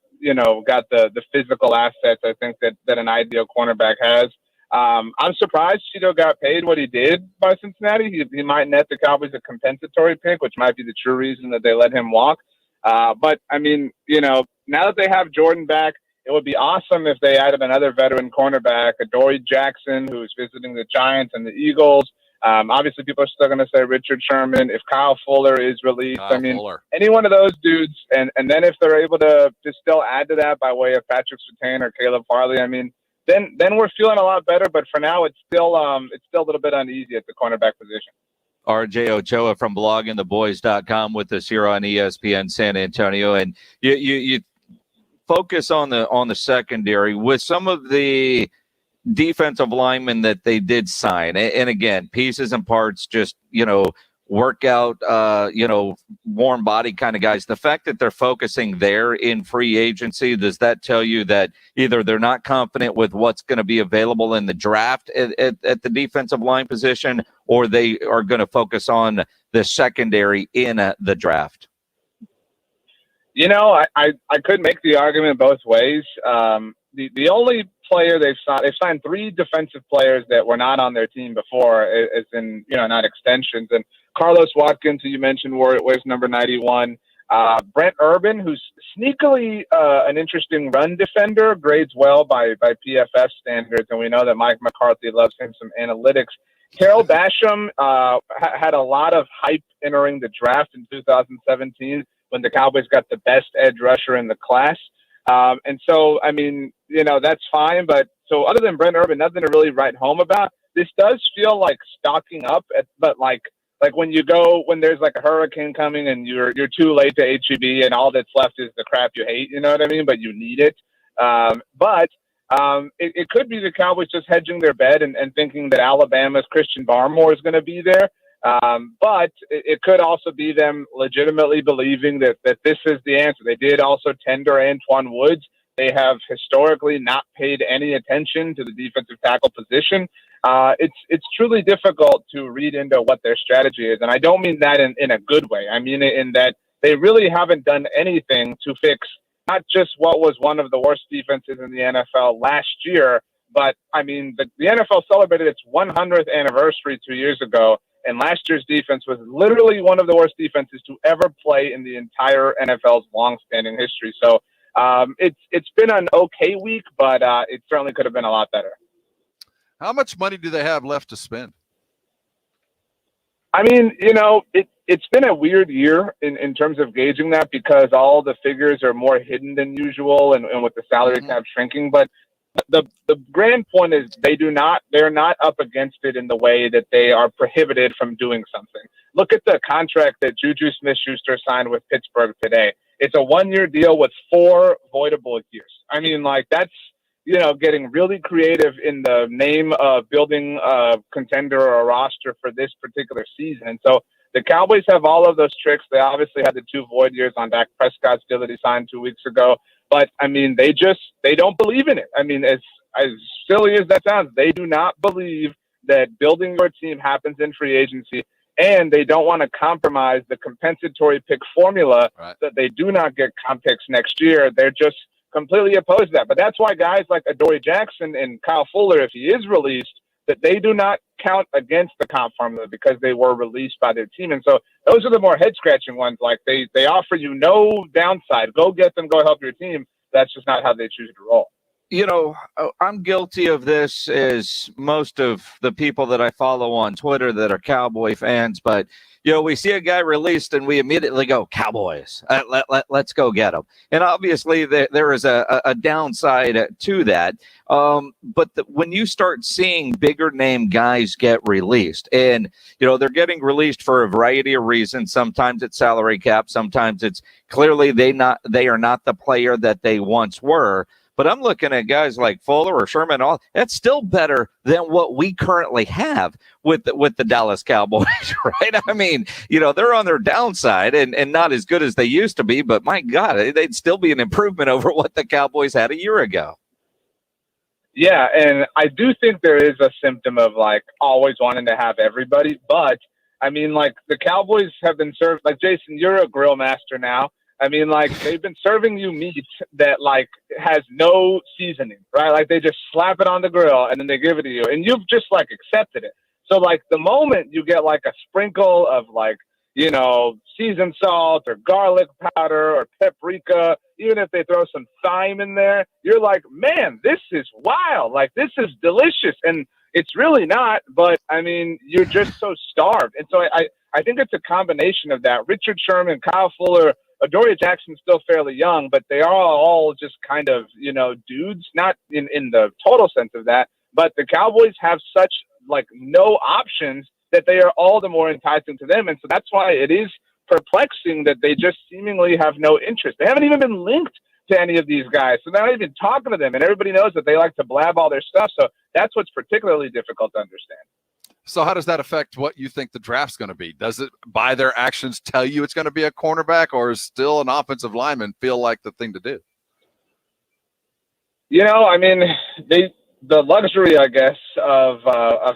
got the physical assets I think that an ideal cornerback has. I'm surprised Cheeto got paid what he did by Cincinnati. He might net the Cowboys a compensatory pick, which might be the true reason that they let him walk. But I mean, now that they have Jordan back, it would be awesome if they added another veteran cornerback, Adoree Jackson, who's visiting the Giants and the Eagles. Obviously, people are still going to say Richard Sherman. If Kyle Fuller is released, any one of those dudes, and then if they're able to still add to that by way of Patrick Surtain or Caleb Farley, I mean, then we're feeling a lot better. But for now, it's still a little bit uneasy at the cornerback position. RJ Ochoa from bloggingtheboys.com with us here on ESPN San Antonio, and you focus on the secondary with some of the defensive linemen that they did sign. And again, pieces and parts, just, workout, warm body kind of guys. The fact that they're focusing there in free agency, does that tell you that either they're not confident with what's going to be available in the draft at the defensive line position, or they are going to focus on the secondary in the draft? I could make the argument both ways. The only player they've signed 3 defensive players that were not on their team before, as in, not extensions. And Carlos Watkins, who you mentioned, wears number 91. Brent Urban, who's sneakily an interesting run defender, grades well by PFF standards. And we know that Mike McCarthy loves him some analytics. Terrell Basham had a lot of hype entering the draft in 2017. When the Cowboys got the best edge rusher in the class. And so, I mean, that's fine. But so other than Brent Urban, nothing to really write home about. This does feel like stocking up, but like when there's like a hurricane coming and you're too late to HEB and all that's left is the crap you hate, you know what I mean? But you need it. But it could be the Cowboys just hedging their bet and thinking that Alabama's Christian Barmore is going to be there. But it could also be them legitimately believing that this is the answer. They did also tender Antoine Woods. They have historically not paid any attention to the defensive tackle position. It's truly difficult to read into what their strategy is. And I don't mean that in a good way. I mean it in that they really haven't done anything to fix not just what was one of the worst defenses in the NFL last year, but I mean, the NFL celebrated its 100th anniversary 2 years ago. And last year's defense was literally one of the worst defenses to ever play in the entire NFL's long-standing history. So it's been an okay week, but it certainly could have been a lot better. How much money do they have left to spend? I mean, it's been a weird year in terms of gauging that because all the figures are more hidden than usual and with the salary cap shrinking. But the grand point is they're not up against it in the way that they are prohibited from doing something. Look at the contract that Juju Smith-Schuster signed with Pittsburgh today. It's a 1-year deal with 4 voidable years. I mean, like, that's, getting really creative in the name of building a contender or a roster for this particular season. And so the Cowboys have all of those tricks. They obviously had the 2 void years on Dak Prescott's deal that he signed 2 weeks ago. But, I mean, they don't believe in it. I mean, as silly as that sounds, they do not believe that building your team happens in free agency, and they don't want to compromise the compensatory pick formula that they do not get comp picks next year. They're just completely opposed to that. But that's why guys like Adoree Jackson and Kyle Fuller, if he is released, that they do not count against the comp formula because they were released by their team. And so those are the more head-scratching ones. Like, they offer you no downside. Go get them, go help your team. That's just not how they choose to roll. I'm guilty of this as most of the people that I follow on Twitter that are Cowboy fans. But, we see a guy released and we immediately go, Cowboys, let's go get him. And obviously there is a downside to that. But when you start seeing bigger name guys get released and, they're getting released for a variety of reasons. Sometimes it's salary cap. Sometimes it's clearly they are not the player that they once were. But I'm looking at guys like Fuller or Sherman. That's still better than what we currently have with the Dallas Cowboys, right? I mean, they're on their downside and not as good as they used to be. But my God, they'd still be an improvement over what the Cowboys had a year ago. Yeah, and I do think there is a symptom of like always wanting to have everybody. But I mean, like the Cowboys have been served. Like Jason, you're a grill master now. I mean, like, they've been serving you meat that, like, has no seasoning, right? Like, they just slap it on the grill and then they give it to you. And you've just, like, accepted it. So, like, the moment you get, like, a sprinkle of, like, seasoned salt or garlic powder or paprika, even if they throw some thyme in there, you're like, man, this is wild. Like, this is delicious. And it's really not, but, I mean, you're just so starved. And so I think it's a combination of that. Richard Sherman, Kyle Fuller, Adoree Jackson's still fairly young, but they are all just kind of, dudes, not in the total sense of that. But the Cowboys have such, like, no options that they are all the more enticing to them. And so that's why it is perplexing that they just seemingly have no interest. They haven't even been linked to any of these guys. So they're not even talking to them. And everybody knows that they like to blab all their stuff. So that's what's particularly difficult to understand. So how does that affect what you think the draft's going to be? Does it, by their actions, tell you it's going to be a cornerback, or is still an offensive lineman feel like the thing to do? I mean, the luxury, I guess, of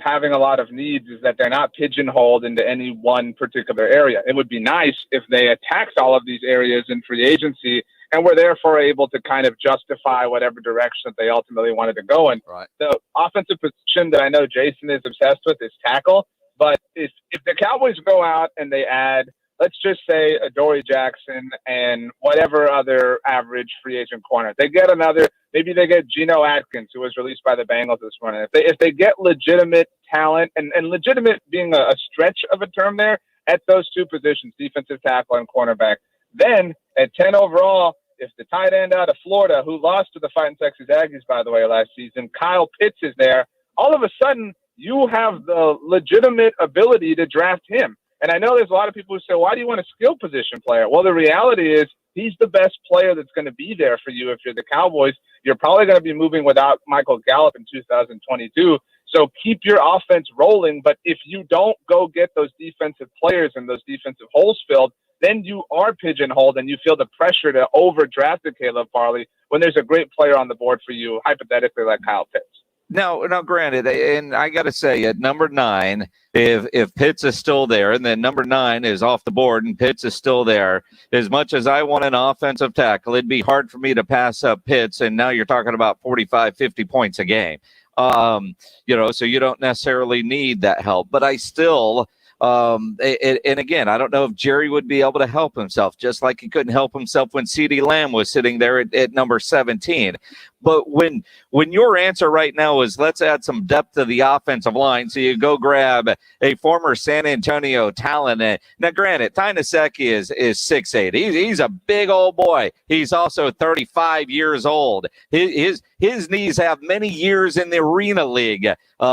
having a lot of needs is that they're not pigeonholed into any one particular area. It would be nice if they attacked all of these areas in free agency and were therefore able to kind of justify whatever direction that they ultimately wanted to go in. Right. The offensive position that I know Jason is obsessed with is tackle. But if the Cowboys go out and they add, let's just say, Adoree Jackson and whatever other average free agent corner, they get another, maybe they get Geno Atkins, who was released by the Bengals this morning. If they get legitimate talent, and legitimate being a stretch of a term there, at those two positions, defensive tackle and cornerback, then at 10 overall, if the tight end out of Florida, who lost to the Fighting Texas Aggies, by the way, last season, Kyle Pitts is there, all of a sudden you have the legitimate ability to draft him. And I know there's a lot of people who say, why do you want a skill position player? Well, the reality is he's the best player that's going to be there for you if you're the Cowboys. You're probably going to be moving without Michael Gallup in 2022. So keep your offense rolling. But if you don't go get those defensive players and those defensive holes filled, then you are pigeonholed and you feel the pressure to overdraft a Caleb Farley when there's a great player on the board for you, hypothetically like Kyle Pitts. Now, granted, and I got to say, at number 9, if Pitts is still there, and then number 9 is off the board and Pitts is still there, as much as I want an offensive tackle, it'd be hard for me to pass up Pitts, and now you're talking about 45, 50 points a game. So you don't necessarily need that help. But I still And again, I don't know if Jerry would be able to help himself, just like he couldn't help himself when CeeDee Lamb was sitting there at number 17. But when your answer right now is let's add some depth to the offensive line, so you go grab a former San Antonio talent. Now, granted, Ty Nsekhe is 6'8". He's a big old boy. He's also 35 years old. His knees have many years in the Arena League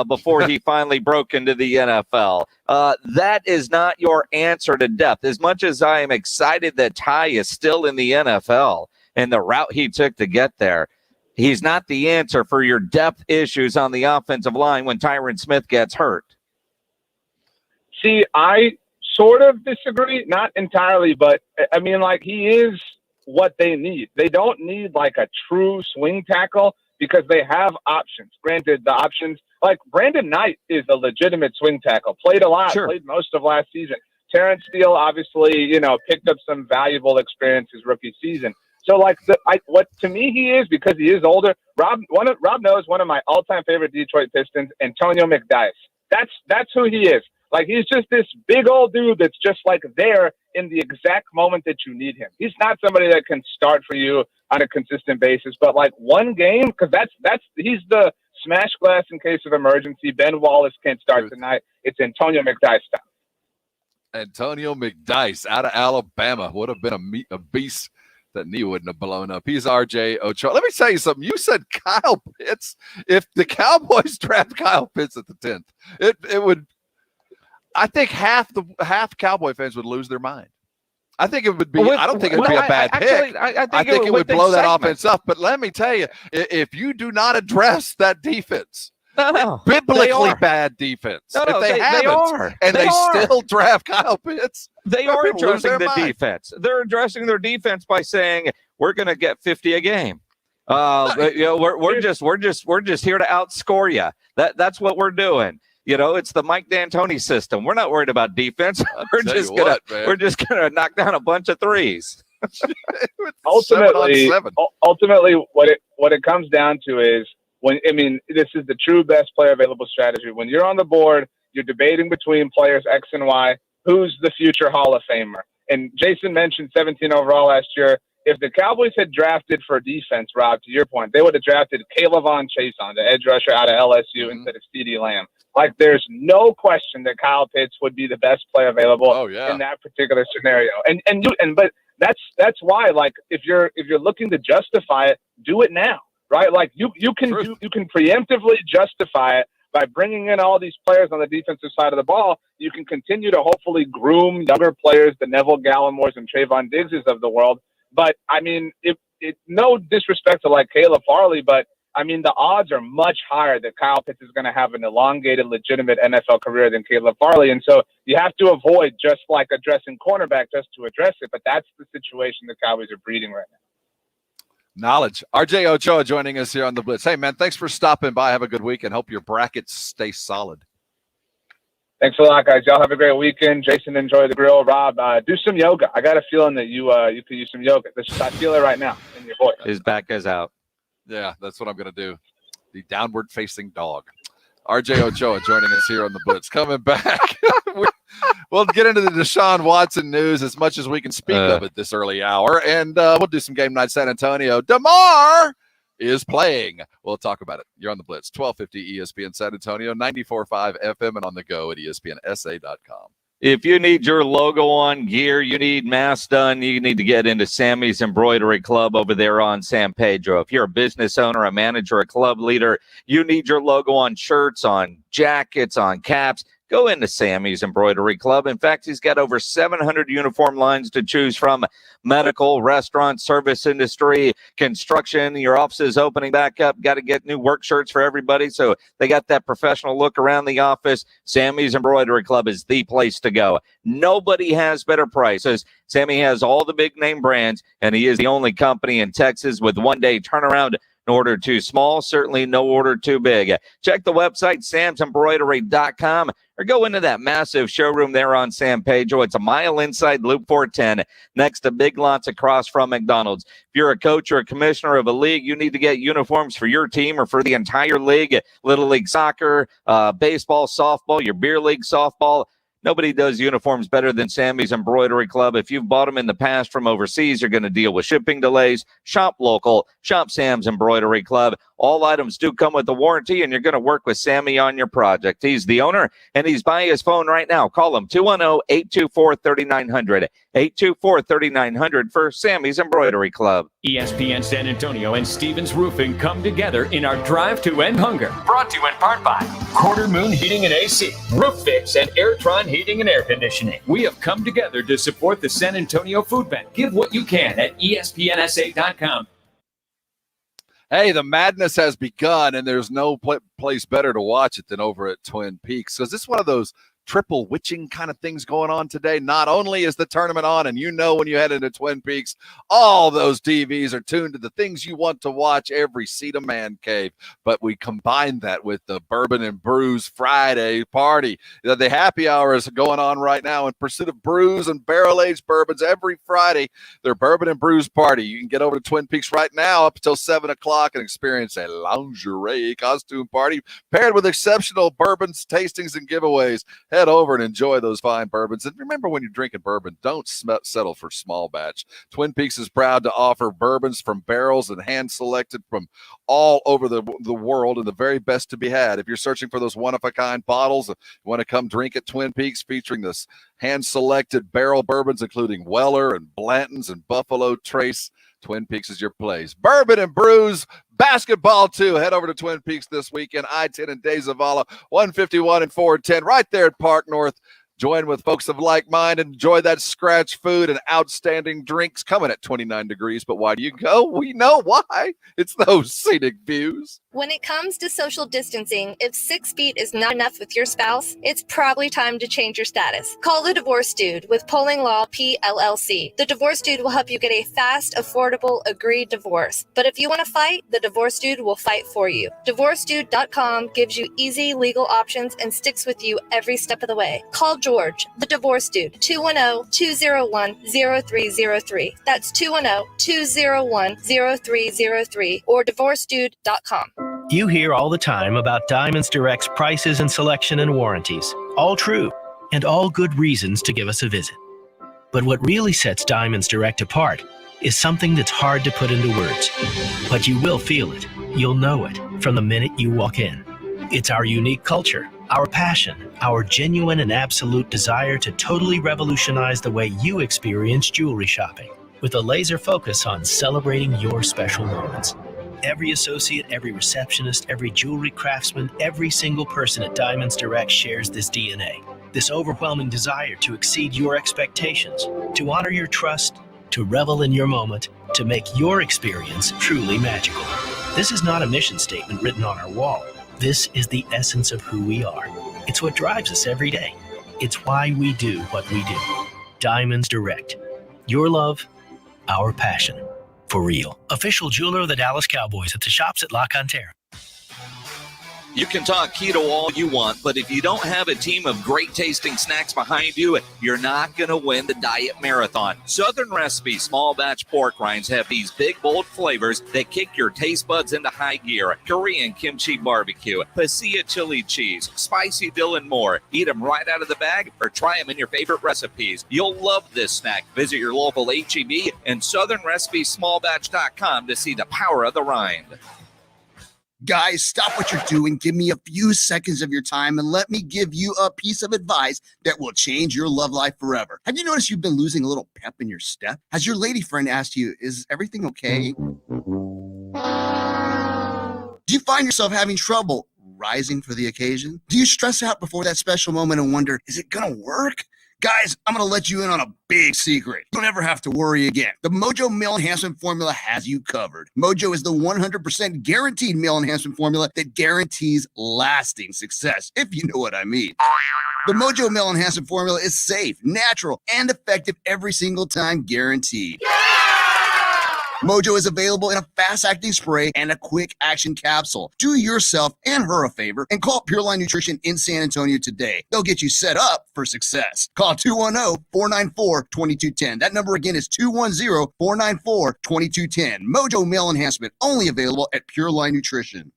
before he finally broke into the NFL. That is not your answer to depth. As much as I am excited that Ty is still in the NFL and the route he took to get there, he's not the answer for your depth issues on the offensive line when Tyron Smith gets hurt. See, I sort of disagree, not entirely, but I mean, like, he is what they need. They don't need like a true swing tackle because they have options. Granted, the options, like Brandon Knight is a legitimate swing tackle, played a lot, played most of last season. Terrence Steele, obviously, picked up some valuable experience his rookie season. So, like, what to me he is, because he is older. Rob knows one of my all-time favorite Detroit Pistons, Antonio McDyess. That's who he is. Like, he's just this big old dude that's just like there in the exact moment that you need him. He's not somebody that can start for you on a consistent basis, but like one game, because he's the smash glass in case of emergency. Ben Wallace can't start tonight. It's Antonio McDyess time. Antonio McDyess out of Alabama would have been a beast. That knee wouldn't have blown up. He's RJ Ochoa. Let me tell you something. You said Kyle Pitts. If the Cowboys draft Kyle Pitts at the 10th, it would. I think half Cowboy fans would lose their mind. I think it would be. I don't think it would be a bad pick. I think it would blow that offense up. But let me tell you, if you do not address that defense. Biblically bad defense. If they haven't, and they still draft Kyle Pitts, they are addressing the defense. They're addressing their defense by saying we're going to get 50 a game. We're just here to outscore you. That's what we're doing. It's the Mike D'Antoni system. We're not worried about defense. We're just gonna knock down a bunch of threes. ultimately, what it comes down to is. This is the true best player available strategy. When you're on the board, you're debating between players X and Y. Who's the future Hall of Famer? And Jason mentioned 17 overall last year. If the Cowboys had drafted for defense, Rob, to your point, they would have drafted Kayvon Chason, the edge rusher out of LSU, instead of CeeDee Lamb. Like, there's no question that Kyle Pitts would be the best player available in that particular scenario. But that's why, like, if you're looking to justify it, do it now. Right, like you can preemptively justify it by bringing in all these players on the defensive side of the ball. You can continue to hopefully groom younger players, the Neville Gallimores and Trayvon Diggses of the world. But I mean, no disrespect to like Caleb Farley, but I mean the odds are much higher that Kyle Pitts is going to have an elongated, legitimate NFL career than Caleb Farley, and so you have to avoid just like addressing cornerback just to address it. But that's the situation the Cowboys are breeding right now. Knowledge. RJ Ochoa joining us here on the Blitz. Hey, man, thanks for stopping by. Have a good week and hope your brackets stay solid. Thanks a lot, guys. Y'all have a great weekend. Jason, enjoy the grill. Rob, do some yoga. I got a feeling that you could use some yoga. I feel it right now in your voice. His back is out. Yeah, that's what I'm going to do. The downward-facing dog. RJ Ochoa joining us here on the Blitz. Coming back. We'll get into the Deshaun Watson news as much as we can speak of it this early hour. And we'll do some Game Night San Antonio. DeMar is playing. We'll talk about it. You're on the Blitz. 1250 ESPN San Antonio, 94.5 FM, and on the go at ESPNSA.com. If you need your logo on gear, you need masks done, you need to get into Sammy's Embroidery Club over there on San Pedro. If you're a business owner, a manager, a club leader, you need your logo on shirts, on jackets, on caps. Go into Sammy's Embroidery Club. In fact, he's got over 700 uniform lines to choose from. Medical, restaurant, service industry, construction. Your office is opening back up. Got to get new work shirts for everybody. So they got that professional look around the office. Sammy's Embroidery Club is the place to go. Nobody has better prices. Sammy has all the big name brands, and he is the only company in Texas with one-day turnaround. No order too small, certainly no order too big. Check the website, samsembroidery.com, or go into that massive showroom there on San Pedro. It's a mile inside Loop 410, next to Big Lots across from McDonald's. If you're a coach or a commissioner of a league, you need to get uniforms for your team or for the entire league, Little League Soccer, baseball, softball, your beer league softball. Nobody does uniforms better than Sammy's Embroidery Club. If you've bought them in the past from overseas, you're going to deal with shipping delays. Shop local. Shop Sam's Embroidery Club. All items do come with a warranty, and you're going to work with Sammy on your project. He's the owner, and he's by his phone right now. Call him 210-824-3900. 824-3900 for Sammy's Embroidery Club. ESPN San Antonio and Stevens Roofing come together in our drive to end hunger. Brought to you in part by Quarter Moon Heating and AC, Roof Fix, and Airtron Heating and Air Conditioning. We have come together to support the San Antonio Food Bank. Give what you can at ESPNSA.com. Hey, the madness has begun, and there's no place better to watch it than over at Twin Peaks. Because it's one of those triple witching kind of things going on today. Not only is the tournament on, and when you head into Twin Peaks, all those TVs are tuned to the things you want to watch every seat of man cave, but we combine that with the Bourbon and Brews Friday party. The happy hour is going on right now in pursuit of brews and barrel-aged bourbons every Friday. Their Bourbon and Brews party. You can get over to Twin Peaks right now up until 7 o'clock and experience a lingerie costume party paired with exceptional bourbons, tastings, and giveaways. Head over and enjoy those fine bourbons. And remember, when you're drinking bourbon, don't settle for small batch. Twin Peaks is proud to offer bourbons from barrels and hand-selected from all over the world, and the very best to be had. If you're searching for those one-of-a-kind bottles, you want to come drink at Twin Peaks, featuring this hand-selected barrel bourbons, including Weller and Blanton's and Buffalo Trace, Twin Peaks is your place. Bourbon and Brews basketball too. Head over to Twin Peaks this weekend. I-10 and De Zavala, 151 and 410, right there at Park North. Join with folks of like mind and enjoy that scratch food and outstanding drinks coming at 29 degrees. But why do you go? We know why. It's those scenic views. When it comes to social distancing, if 6 feet is not enough with your spouse, it's probably time to change your status. Call the Divorce Dude with Polling Law PLLC. The Divorce Dude will help you get a fast, affordable, agreed divorce. But if you want to fight, the Divorce Dude will fight for you. DivorceDude.com gives you easy legal options and sticks with you every step of the way. Call George, the Divorce Dude, 210-201-0303. That's 210-201-0303 or DivorceDude.com. You hear all the time about Diamonds Direct's prices and selection and warranties. All true, and all good reasons to give us a visit. But what really sets Diamonds Direct apart is something that's hard to put into words. But you will feel it. You'll know it from the minute you walk in. It's our unique culture, our passion, our genuine and absolute desire to totally revolutionize the way you experience jewelry shopping, with a laser focus on celebrating your special moments. Every associate, every receptionist, every jewelry craftsman, every single person at Diamonds Direct shares this DNA, this overwhelming desire to exceed your expectations, to honor your trust, to revel in your moment, to make your experience truly magical. This is not a mission statement written on our wall. This is the essence of who we are. It's what drives us every day. It's why we do what we do. Diamonds Direct. Your love, our passion. For real. Official jeweler of the Dallas Cowboys at the shops at La Cantera. You can talk keto all you want, but if you don't have a team of great tasting snacks behind you, you're not going to win the diet marathon. Southern Recipe small batch pork rinds have these big, bold flavors that kick your taste buds into high gear. Korean kimchi barbecue, pasilla chili cheese, spicy dill, and more. Eat them right out of the bag or try them in your favorite recipes. You'll love this snack. Visit your local H-E-B and southernrecipesmallbatch.com to see the power of the rind. Guys, stop what you're doing. Give me a few seconds of your time and let me give you a piece of advice that will change your love life forever. Have you noticed you've been losing a little pep in your step? Has your lady friend asked you, is everything okay? Do you find yourself having trouble rising for the occasion? Do you stress out before that special moment and wonder, is it gonna work? Guys, I'm going to let you in on a big secret. You don't ever have to worry again. The Mojo Male Enhancement Formula has you covered. Mojo is the 100% guaranteed male enhancement formula that guarantees lasting success, if you know what I mean. The Mojo Male Enhancement Formula is safe, natural, and effective every single time, guaranteed. Mojo is available in a fast-acting spray and a quick-action capsule. Do yourself and her a favor and call Pure Line Nutrition in San Antonio today. They'll get you set up for success. Call 210-494-2210. That number again is 210-494-2210. Mojo Male Enhancement, only available at Pure Line Nutrition.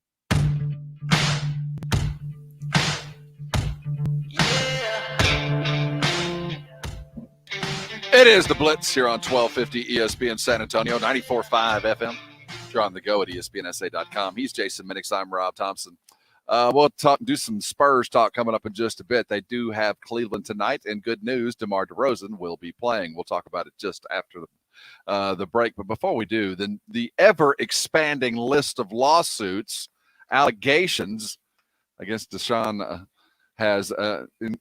It is the Blitz here on 1250 ESPN San Antonio, 94.5 FM. You're on the go at ESPNSA.com. He's Jason Minix. I'm Rob Thompson. We'll do some Spurs talk coming up in just a bit. They do have Cleveland tonight, and good news, DeMar DeRozan will be playing. We'll talk about it just after the break. But before we do, the ever-expanding list of lawsuits, allegations against Deshaun has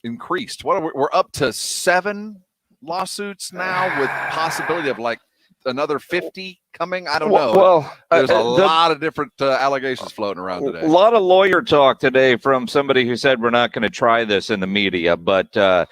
increased. We're up to 7 lawsuits now, with possibility of like another 50 coming. I don't know. Well, there's a lot of different allegations floating around today. A lot of lawyer talk today from somebody who said we're not going to try this in the media, but a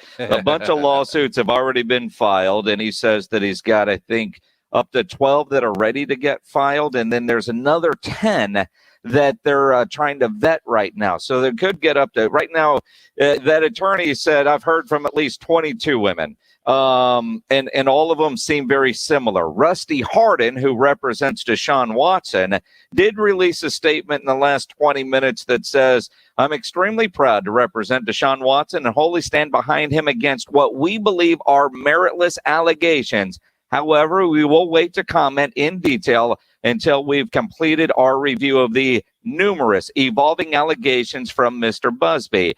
bunch of lawsuits have already been filed, and he says that he's got, I think, up to 12 that are ready to get filed, and then there's another 10 that they're trying to vet right now. So they could get up to, right now, that attorney said, I've heard from at least 22 women. And all of them seem very similar. Rusty Hardin, who represents Deshaun Watson, did release a statement in the last 20 minutes that says, I'm extremely proud to represent Deshaun Watson and wholly stand behind him against what we believe are meritless allegations. However, we will wait to comment in detail until we've completed our review of the numerous evolving allegations from Mr. Busby.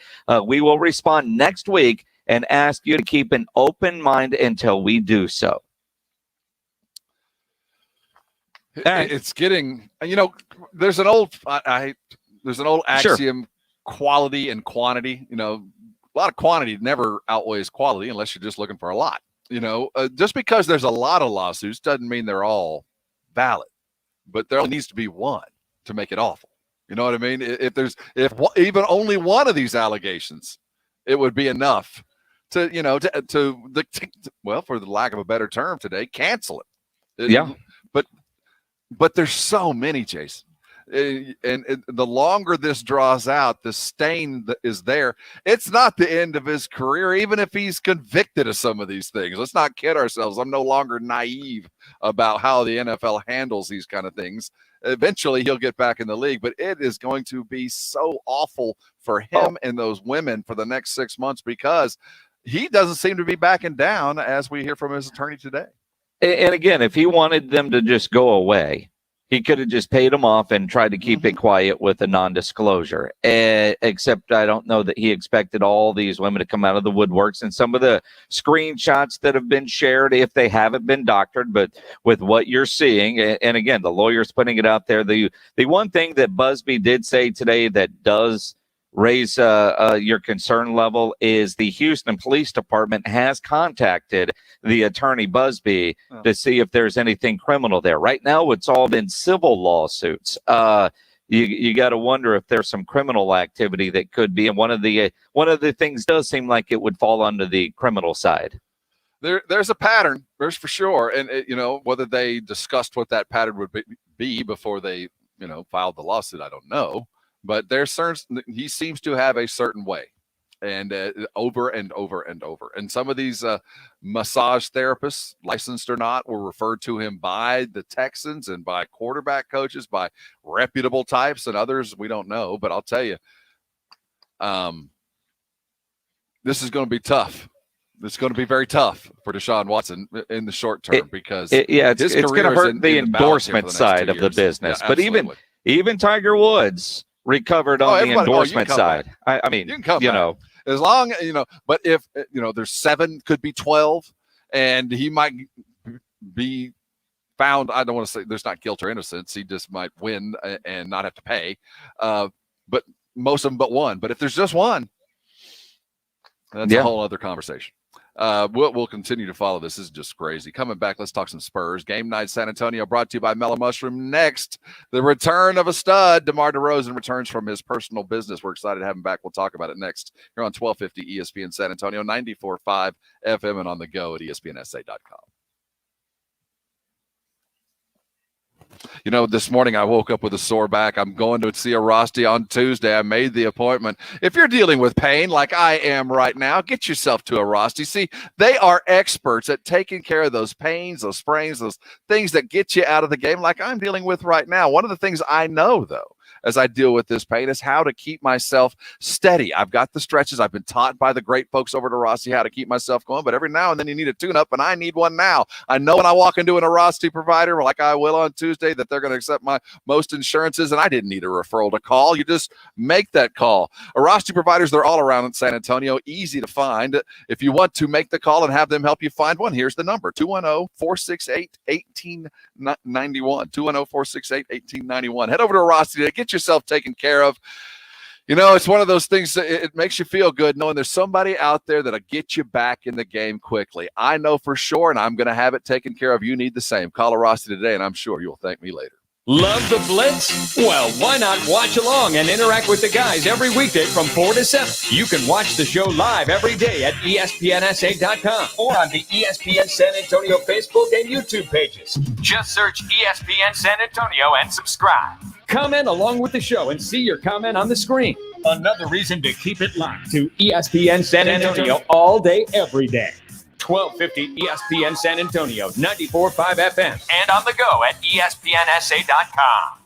We will respond next week and ask you to keep an open mind until we do so. It's getting, there's an old axiom, sure. Quality and quantity. A lot of quantity never outweighs quality unless you're just looking for a lot. Just because there's a lot of lawsuits doesn't mean they're all valid, but there only needs to be one to make it awful. You know what I mean? If even only one of these allegations, it would be enough to for the lack of a better term today, cancel it. Yeah. But there's so many, Jason. And the longer this draws out, the stain that is there. It's not the end of his career, even if he's convicted of some of these things. Let's not kid ourselves. I'm no longer naive about how the NFL handles these kind of things. Eventually, he'll get back in the league, but it is going to be so awful for him and those women for the next 6 months, because he doesn't seem to be backing down, as we hear from his attorney today. And again, if he wanted them to just go away, he could have just paid them off and tried to keep it quiet with a non-disclosure. Except I don't know that he expected all these women to come out of the woodworks, and some of the screenshots that have been shared, if they haven't been doctored, but with what you're seeing, and again, the lawyer's putting it out there. The one thing that Busby did say today that does raise your concern level is the Houston Police Department has contacted the attorney Busby to see if there's anything criminal there. Right now, it's all been civil lawsuits. You got to wonder if there's some criminal activity that could be, and one of the things does seem like it would fall under the criminal side. There's a pattern, there's for sure, and whether they discussed what that pattern would be before they filed the lawsuit, I don't know. But he seems to have a certain way, and over and over and over. And some of these massage therapists, licensed or not, were referred to him by the Texans and by quarterback coaches, by reputable types, and others we don't know. But I'll tell you, this is going to be tough. It's going to be very tough for Deshaun Watson in the short term, because it's going to hurt the endorsement side of the business. Yeah, but even Tiger Woods recovered on the endorsement side. I mean, you can come back. As long, but if, there's 7, could be 12, and he might be found, I don't want to say there's not guilt or innocence. He just might win and not have to pay. But most of them but one. But if there's just one, that's a whole other conversation. We'll continue to follow this. This is just crazy. Coming back, let's talk some Spurs. Game night San Antonio, brought to you by Mellow Mushroom. Next, the return of a stud. DeMar DeRozan returns from his personal business. We're excited to have him back. We'll talk about it next here on 1250 ESPN San Antonio, 94.5 FM, and on the go at ESPNSA.com. This morning I woke up with a sore back. I'm going to see a Rosti on Tuesday. I made the appointment. If you're dealing with pain like I am right now, get yourself to a Rosti. See, they are experts at taking care of those pains, those sprains, those things that get you out of the game like I'm dealing with right now. One of the things I know, though, as I deal with this pain is how to keep myself steady. I've got the stretches. I've been taught by the great folks over at Rossi how to keep myself going, but every now and then you need a tune-up, and I need one now. I know when I walk into an Rossi provider, like I will on Tuesday, that they're going to accept my most insurances, and I didn't need a referral to call. You just make that call. Rossi providers, they're all around in San Antonio, easy to find. If you want to make the call and have them help you find one, here's the number, 210-468-1891, 210-468-1891. Head over to Rossi today. Get yourself taken care of. You know, it's one of those things that it makes you feel good knowing there's somebody out there that'll get you back in the game quickly. I know for sure, and I'm going to have it taken care of. You need the same. Call Rossi today, and I'm sure you'll thank me later. Love the Blitz? Well, why not watch along and interact with the guys every weekday from 4 to 7? You can watch the show live every day at ESPNSA.com or on the ESPN San Antonio Facebook and YouTube pages. Just search ESPN San Antonio and subscribe. Comment along with the show and see your comment on the screen. Another reason to keep it locked to ESPN San Antonio all day, every day. 1250 ESPN San Antonio, 94.5 FM, and on the go at ESPNSA.com.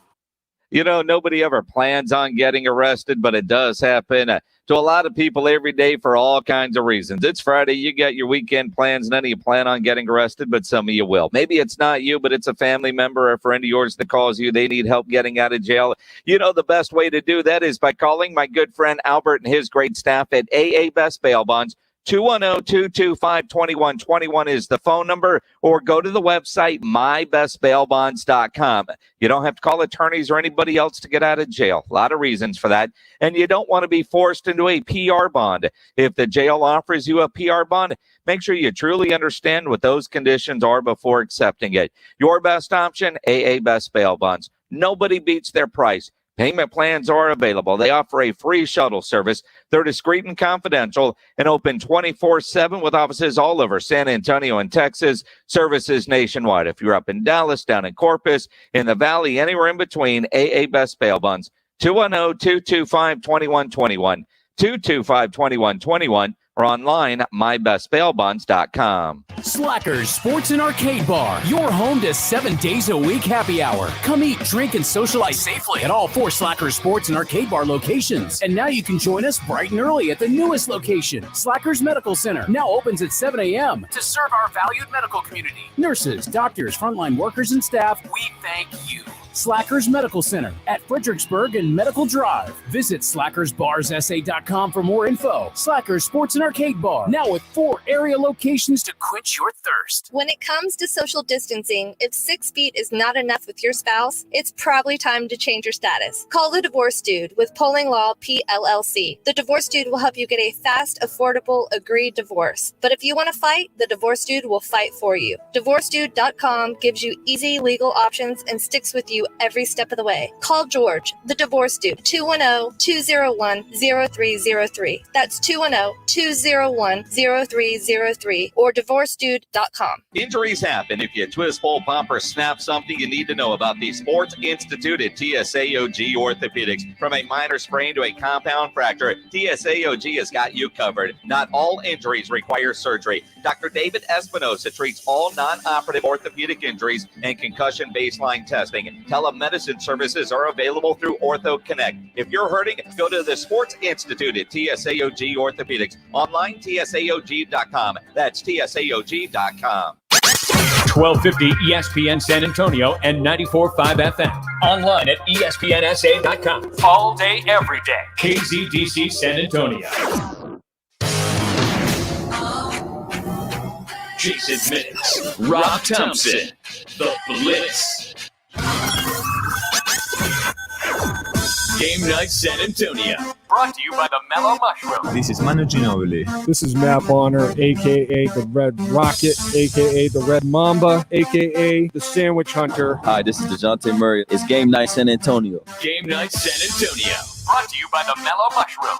You know, nobody ever plans on getting arrested, but it does happen to a lot of people every day for all kinds of reasons. It's Friday. You got your weekend plans. None of you plan on getting arrested, but some of you will. Maybe it's not you, but it's a family member or a friend of yours that calls you. They need help getting out of jail. You know, the best way to do that is by calling my good friend Albert and his great staff at AA Best Bail Bonds. 210-225-2121 is the phone number, or go to the website, mybestbailbonds.com. You don't have to call attorneys or anybody else to get out of jail. A lot of reasons for that. And you don't want to be forced into a PR bond. If the jail offers you a PR bond, make sure you truly understand what those conditions are before accepting it. Your best option, AA Best Bail Bonds. Nobody beats their price. Payment plans are available. They offer a free shuttle service. They're discreet and confidential and open 24/7 with offices all over San Antonio and Texas, services nationwide. If you're up in Dallas, down in Corpus, in the Valley, anywhere in between, AA Best Bail Bonds, 210-225-2121, 225-2121, or online, mybestbailbonds.com. Slackers Sports and Arcade Bar, your home to 7 days a week happy hour. Come eat, drink, and socialize safely at all 4 Slackers Sports and Arcade Bar locations. And now you can join us bright and early at the newest location, Slackers Medical Center. Now opens at 7 a.m. to serve our valued medical community. Nurses, doctors, frontline workers, and staff, we thank you. Slackers Medical Center at Fredericksburg and Medical Drive. Visit slackersbarssa.com for more info. Slackers Sports and Arcade Bar, now with 4 area locations to quench your thirst. When it comes to social distancing, if 6 feet is not enough with your spouse, it's probably time to change your status. Call the Divorce Dude with Polling Law PLLC. The Divorce Dude will help you get a fast, affordable, agreed divorce. But if you want to fight, the Divorce Dude will fight for you. DivorceDude.com gives you easy legal options and sticks with you every step of the way. Call George, the Divorce Dude, 210-201-0303. That's 210-201-0303 or divorcedude.com. Injuries happen. If you twist, pull, pump, or snap something, you need to know about the Sports Institute at TSAOG Orthopedics. From a minor sprain to a compound fracture, TSAOG has got you covered. Not all injuries require surgery. Dr. David Espinosa treats all non-operative orthopedic injuries and concussion baseline testing. Telemedicine services are available through Ortho Connect. If you're hurting, go to the Sports Institute at TSAOG Orthopedics. Online, TSAOG.com. That's TSAOG.com. 1250 ESPN San Antonio and 94.5 FM. Online at ESPNSA.com. All day, every day. KZDC San Antonio. Jason Minix, Rob Thompson, The Blitz. Game Night San Antonio. Brought to you by the Mellow Mushroom. This is Manu Ginobili. This is Matt Bonner, a.k.a. the Red Rocket, a.k.a. the Red Mamba, a.k.a. the Sandwich Hunter. Hi, this is DeJounte Murray. It's Game Night San Antonio. Game Night San Antonio. Brought to you by the Mellow Mushroom.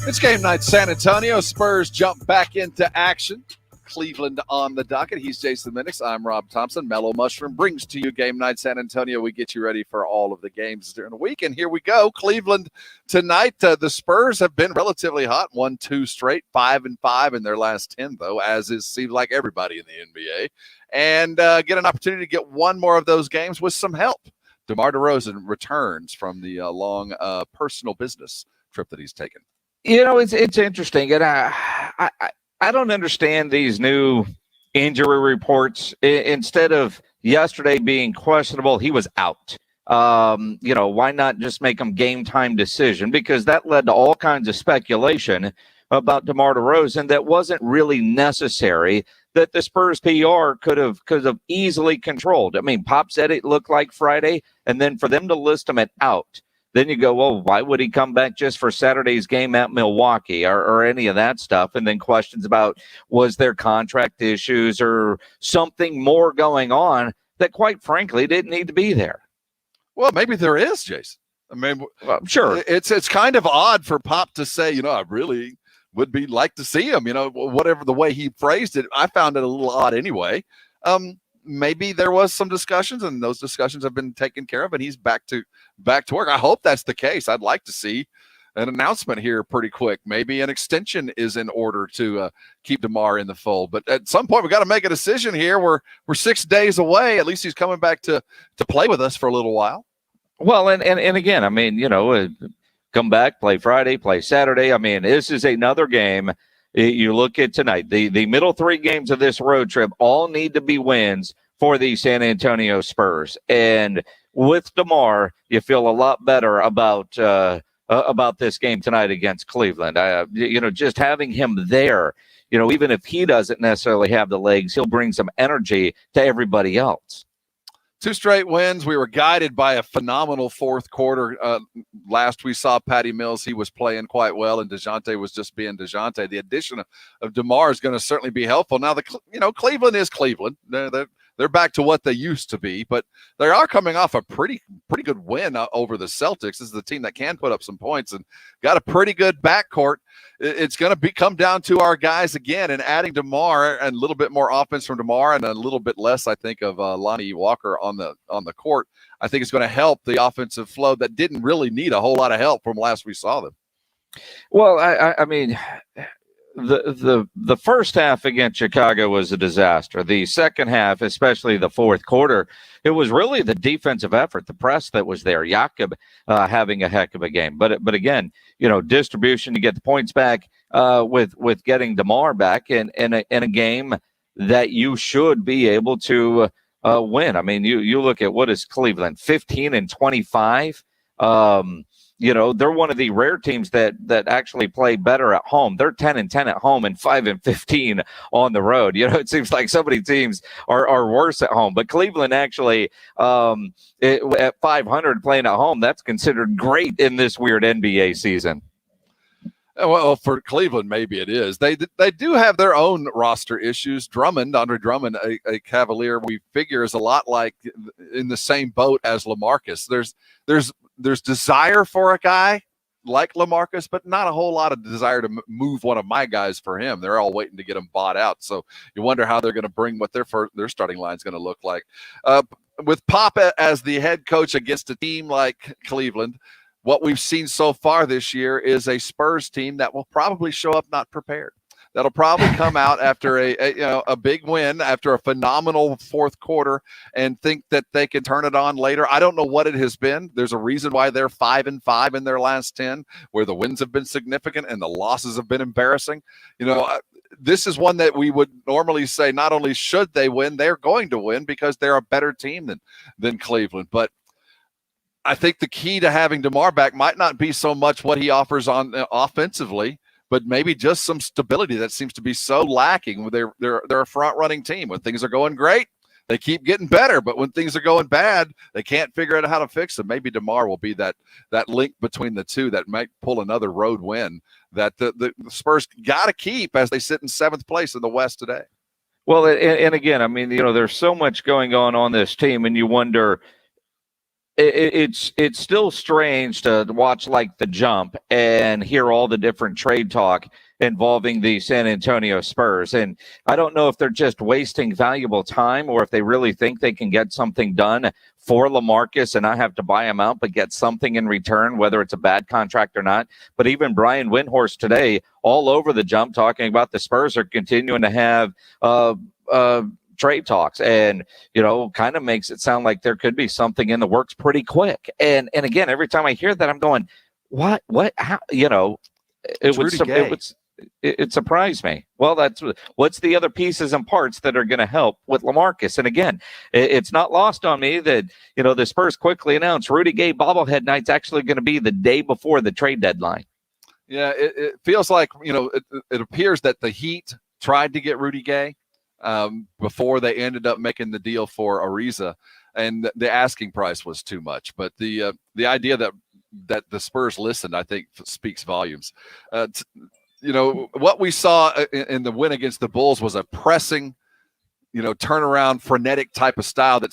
It's Game Night San Antonio. Spurs jump back into action. Cleveland on the docket. He's Jason Minix. I'm Rob Thompson. Mellow Mushroom brings to you Game Night San Antonio. We get you ready for all of the games during the week. And here we go. Cleveland tonight. The Spurs have been relatively hot. 1-2 straight, 5-5 in their last 10, though, as it seems like everybody in the NBA. And get an opportunity to get one more of those games with some help DeMar DeRozan returns from the long personal business trip that he's taken. It's interesting, and I don't understand these new injury reports. Instead of yesterday being questionable, he was out. Why not just make him game time decision? Because that led to all kinds of speculation about DeMar DeRozan that wasn't really necessary, that the Spurs PR could have easily controlled. I mean, Pop said it looked like Friday, and then for them to list him at out, then you go, well, why would he come back just for Saturday's game at Milwaukee or any of that stuff? And then questions about, was there contract issues or something more going on that, quite frankly, didn't need to be there? Well, maybe there is, Jason. I mean, well, sure. It's kind of odd for Pop to say, I really would like to see him, whatever the way he phrased it. I found it a little odd anyway. Maybe there was some discussions, and those discussions have been taken care of, and he's back to work. I hope that's the case. I'd like to see an announcement here pretty quick. Maybe an extension is in order to keep DeMar in the fold. But at some point, we got to make a decision here. We're 6 days away. At least he's coming back to play with us for a little while. Well, and again, I mean, come back, play Friday, play Saturday. I mean, this is another game. You look at tonight, the middle three games of this road trip all need to be wins for the San Antonio Spurs. And with DeMar, you feel a lot better about this game tonight against Cleveland. Just having him there, even if he doesn't necessarily have the legs, he'll bring some energy to everybody else. 2 straight wins. We were guided by a phenomenal fourth quarter. Last we saw Patty Mills, he was playing quite well, and DeJounte was just being DeJounte. The addition of DeMar is going to certainly be helpful. Now, Cleveland is Cleveland. They're back to what they used to be, but they are coming off a pretty good win over the Celtics. This is the team that can put up some points and got a pretty good backcourt. It's going to come down to our guys again, and adding DeMar and a little bit more offense from DeMar and a little bit less, I think, of Lonnie Walker on the court. I think it's going to help the offensive flow that didn't really need a whole lot of help from last we saw them. Well, I mean, the first half against Chicago was a disaster. The second half, especially the fourth quarter, it was really the defensive effort, the press that was there. Jakob having a heck of a game, but again, distribution to get the points back with getting DeMar back in a game that you should be able to win. I mean, you look at what is Cleveland, 15-25. They're one of the rare teams that actually play better at home. They're 10-10 at home and 5-15 on the road. It seems like so many teams are worse at home, but Cleveland actually at 500 playing at home, that's considered great in this weird NBA season. Well, for Cleveland, maybe it is. They do have their own roster issues. Andre Drummond, a Cavalier, we figure is a lot like in the same boat as LaMarcus. There's desire for a guy like LaMarcus, but not a whole lot of desire to move one of my guys for him. They're all waiting to get him bought out. So you wonder how they're going to bring what their starting line is going to look like. With Pop as the head coach against a team like Cleveland, what we've seen so far this year is a Spurs team that will probably show up not prepared. That'll probably come out after a big win, after a phenomenal fourth quarter, and think that they can turn it on later. I don't know what it has been. There's a reason why they're 5-5 in their last 10, where the wins have been significant and the losses have been embarrassing. This is one that we would normally say not only should they win, they're going to win because they're a better team than Cleveland. But I think the key to having DeMar back might not be so much what he offers on offensively, but maybe just some stability that seems to be so lacking. They're a front-running team. When things are going great, they keep getting better, but when things are going bad, they can't figure out how to fix them. Maybe DeMar will be that link between the two that might pull another road win that the Spurs got to keep as they sit in 7th place in the West today. Well, and again, I mean, there's so much going on this team, and you wonder – it's still strange to watch like the jump and hear all the different trade talk involving the San Antonio Spurs. And I don't know if they're just wasting valuable time or if they really think they can get something done for LaMarcus and not have to buy him out, but get something in return, whether it's a bad contract or not. But even Brian Windhorst today, all over the jump, talking about the Spurs are continuing to have trade talks, and kind of makes it sound like there could be something in the works pretty quick. And again, every time I hear that, I'm going, what, how, it surprised me. Well, what's the other pieces and parts that are going to help with LaMarcus? And again, it's not lost on me that the Spurs quickly announced Rudy Gay bobblehead night's actually going to be the day before the trade deadline. Yeah, it feels like it appears that the Heat tried to get Rudy Gay before they ended up making the deal for Ariza, and the asking price was too much. But the idea that the Spurs listened, I think, speaks volumes. What we saw in the win against the Bulls was a pressing, turnaround, frenetic type of style that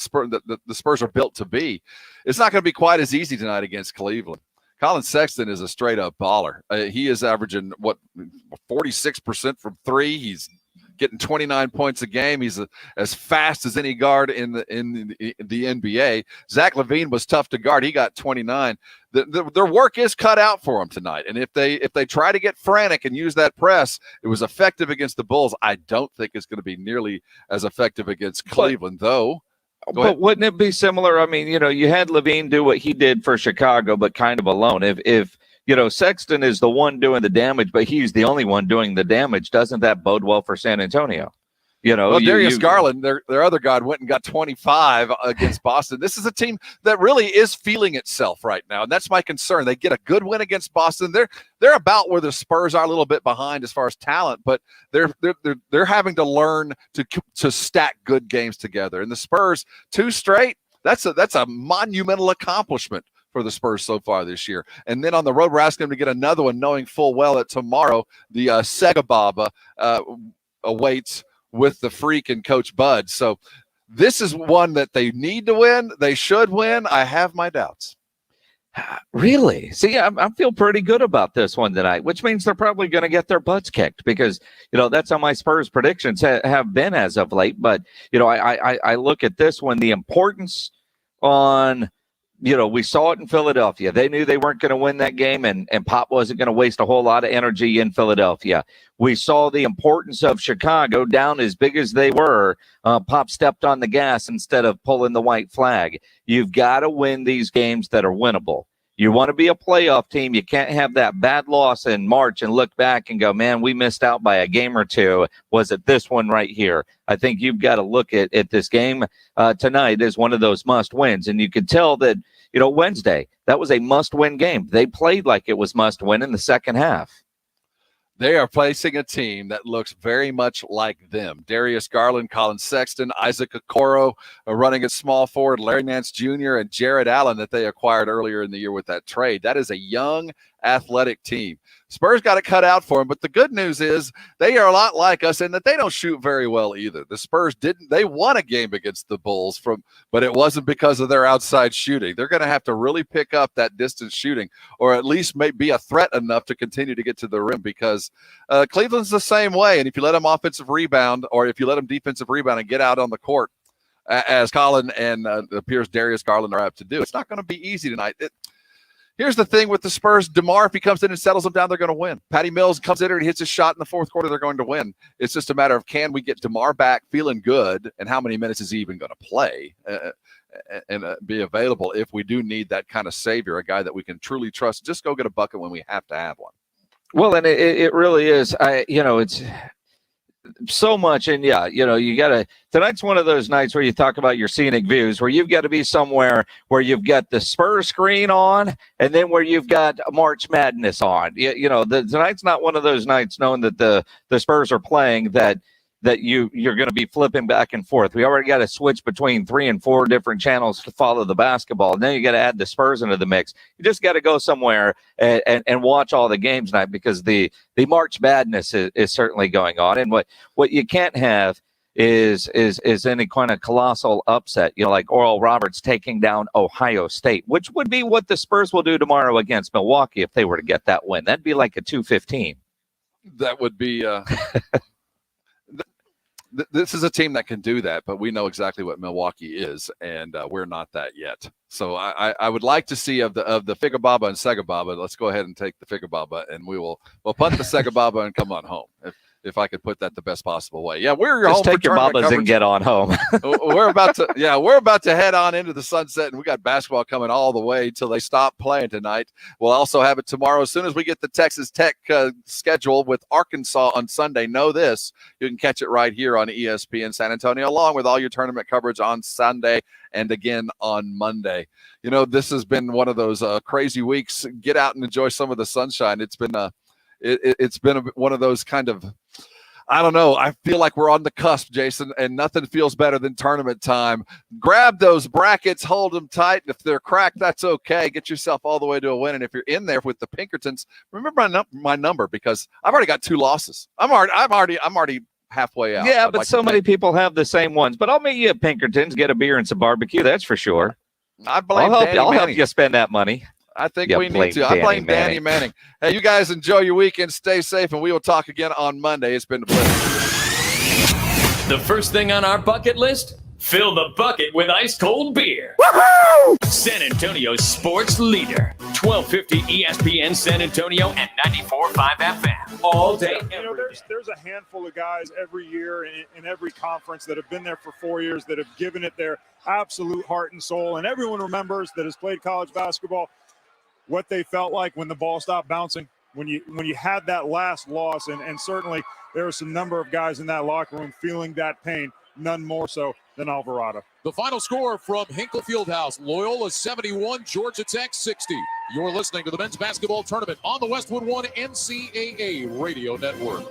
the Spurs are built to be. It's not going to be quite as easy tonight against Cleveland. Colin Sexton is a straight-up baller. He is averaging, 46% from three. He's getting 29 points a game. He's as fast as any guard in the NBA. Zach LaVine was tough to guard. He got 29. Their work is cut out for them tonight. And if they try to get frantic and use that press, it was effective against the Bulls. I don't think it's going to be nearly as effective against Cleveland, though. But wouldn't it be similar? I mean, you had LaVine do what he did for Chicago, but kind of alone. If Sexton is the one doing the damage, but he's the only one doing the damage, doesn't that bode well for San Antonio? Darius Garland, their other guy, went and got 25 against Boston. This is a team that really is feeling itself right now, and that's my concern. They get a good win against Boston. They're about where the Spurs are, a little bit behind as far as talent, but they're having to learn to stack good games together. And the Spurs, 2 straight, that's a monumental accomplishment for the Spurs so far this year. And then on the road, we're asking them to get another one, knowing full well that tomorrow the Saga Baba awaits with the Freak and Coach Bud. So this is one that they need to win. They should win. I have my doubts. Really? See, I feel pretty good about this one tonight, which means they're probably going to get their butts kicked because, that's how my Spurs predictions have been as of late. But, I look at this one, the importance on – we saw it in Philadelphia. They knew they weren't going to win that game, and Pop wasn't going to waste a whole lot of energy in Philadelphia. We saw the importance of Chicago down as big as they were. Pop stepped on the gas instead of pulling the white flag. You've got to win these games that are winnable. You want to be a playoff team. You can't have that bad loss in March and look back and go, man, we missed out by a game or two. Was it this one right here? I think you've got to look at this game tonight as one of those must wins. And you could tell that, Wednesday, that was a must win game. They played like it was must win in the second half. They are facing a team that looks very much like them. Darius Garland, Colin Sexton, Isaac Okoro running at small forward, Larry Nance Jr., and Jared Allen that they acquired earlier in the year with that trade. That is a young, athletic team. Spurs got it cut out for them, but the good news is they are a lot like us in that they don't shoot very well either. The Spurs didn't. They won a game against the Bulls, but it wasn't because of their outside shooting. They're going to have to really pick up that distance shooting, or at least be a threat enough to continue to get to the rim because Cleveland's the same way. And if you let them offensive rebound, or if you let them defensive rebound and get out on the court, as Colin and it appears Darius Garland are apt to do, it's not going to be easy tonight. Here's the thing with the Spurs. DeMar, if he comes in and settles them down, they're going to win. Patty Mills comes in and hits a shot in the fourth quarter, they're going to win. It's just a matter of, can we get DeMar back feeling good, and how many minutes is he even going to play and be available if we do need that kind of savior, a guy that we can truly trust. Just go get a bucket when we have to have one. Well, and it really is. It's so much. And yeah, you got to, tonight's one of those nights where you talk about your scenic views, where you've got to be somewhere where you've got the Spurs screen on, and then where you've got March Madness on. Tonight's not one of those nights knowing that the Spurs are playing that you're going to be flipping back and forth. We already got to switch between 3 and 4 different channels to follow the basketball. And then you got to add the Spurs into the mix. You just got to go somewhere and watch all the games tonight, because the March Madness is certainly going on. And what you can't have is any kind of colossal upset, like Oral Roberts taking down Ohio State, which would be what the Spurs will do tomorrow against Milwaukee if they were to get that win. That'd be like a 2-15. That would be this is a team that can do that, but we know exactly what Milwaukee is, and we're not that yet. So I would like to see of the Figga and Sega Baba. Let's go ahead and take the Figga Baba, and we'll punt the Sega Baba and come on home. if I could put that the best possible way. Yeah, we're your Just home for take your tournament mamas coverage. and get on home. we're about to head on into the sunset, and we got basketball coming all the way till they stop playing tonight. We'll also have it tomorrow as soon as we get the Texas Tech schedule with Arkansas on Sunday. Know this, you can catch it right here on ESPN San Antonio, along with all your tournament coverage on Sunday and again on Monday. You know, this has been one of those crazy weeks. Get out and enjoy some of the sunshine. It's been one of those kind of, I don't know. I feel like we're on the cusp, Jason, and nothing feels better than tournament time. Grab those brackets, hold them tight. If they're cracked, that's okay. Get yourself all the way to a win. And if you're in there with the Pinkertons, remember my number, because I've already got 2 losses. I'm already halfway out. Yeah, but so many people have the same ones. But I'll meet you at Pinkertons, get a beer and some barbecue. That's for sure. I'll help you spend that money. I think we need to. I blame Danny Manning. Hey, you guys enjoy your weekend. Stay safe, and we will talk again on Monday. It's been a pleasure. The first thing on our bucket list? Fill the bucket with ice-cold beer. Woohoo! San Antonio's sports leader. 1250 ESPN San Antonio and 94.5 FM. All day, there's a handful of guys every year in every conference that have been there for 4 years that have given it their absolute heart and soul. And everyone remembers that has played college basketball what they felt like when the ball stopped bouncing, when you had that last loss. And certainly there are some number of guys in that locker room feeling that pain, none more so than Alvarado. The final score from Hinkle Fieldhouse, Loyola 71, Georgia Tech 60. You're listening to the men's basketball tournament on the Westwood One NCAA Radio Network.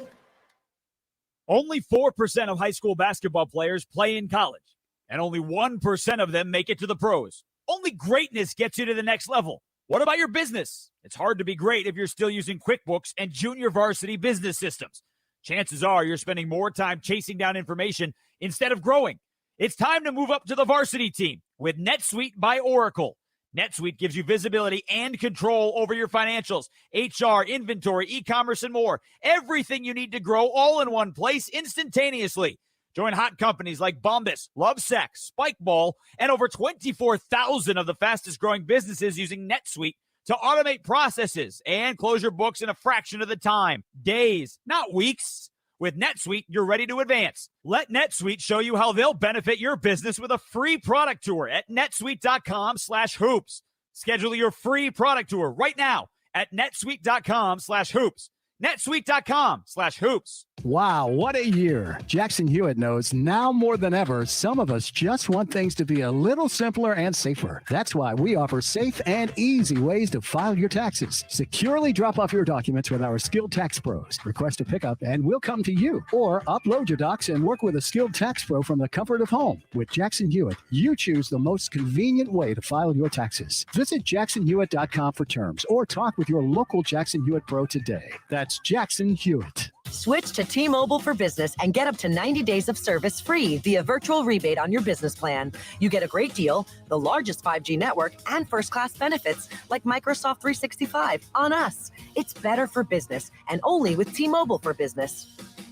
Only 4% of high school basketball players play in college, and only 1% of them make it to the pros. Only greatness gets you to the next level. What about your business? It's hard to be great if you're still using QuickBooks and junior varsity business systems. Chances are you're spending more time chasing down information instead of growing. It's time to move up to the varsity team with NetSuite by Oracle. NetSuite gives you visibility and control over your financials, HR, inventory, e-commerce, and more. Everything you need to grow all in one place instantaneously. Join hot companies like Bombas, Lovesac, Spikeball, and over 24,000 of the fastest-growing businesses using NetSuite to automate processes and close your books in a fraction of the time. Days, not weeks. With NetSuite, you're ready to advance. Let NetSuite show you how they'll benefit your business with a free product tour at netsuite.com/hoops. Schedule your free product tour right now at netsuite.com/hoops. netsuite.com/hoops. Wow, what a year. Jackson Hewitt knows now more than ever, some of us just want things to be a little simpler and safer. That's why we offer safe and easy ways to file your taxes. Securely drop off your documents with our skilled tax pros. Request a pickup and we'll come to you. Or upload your docs and work with a skilled tax pro from the comfort of home. With Jackson Hewitt, you choose the most convenient way to file your taxes. Visit jacksonhewitt.com for terms or talk with your local Jackson Hewitt pro today. That's Jackson Hewitt. Switch to T-Mobile for Business and get up to 90 days of service free via virtual rebate on your business plan. You get a great deal, the largest 5G network, and first-class benefits like Microsoft 365 on us. It's better for business and only with T-Mobile for Business.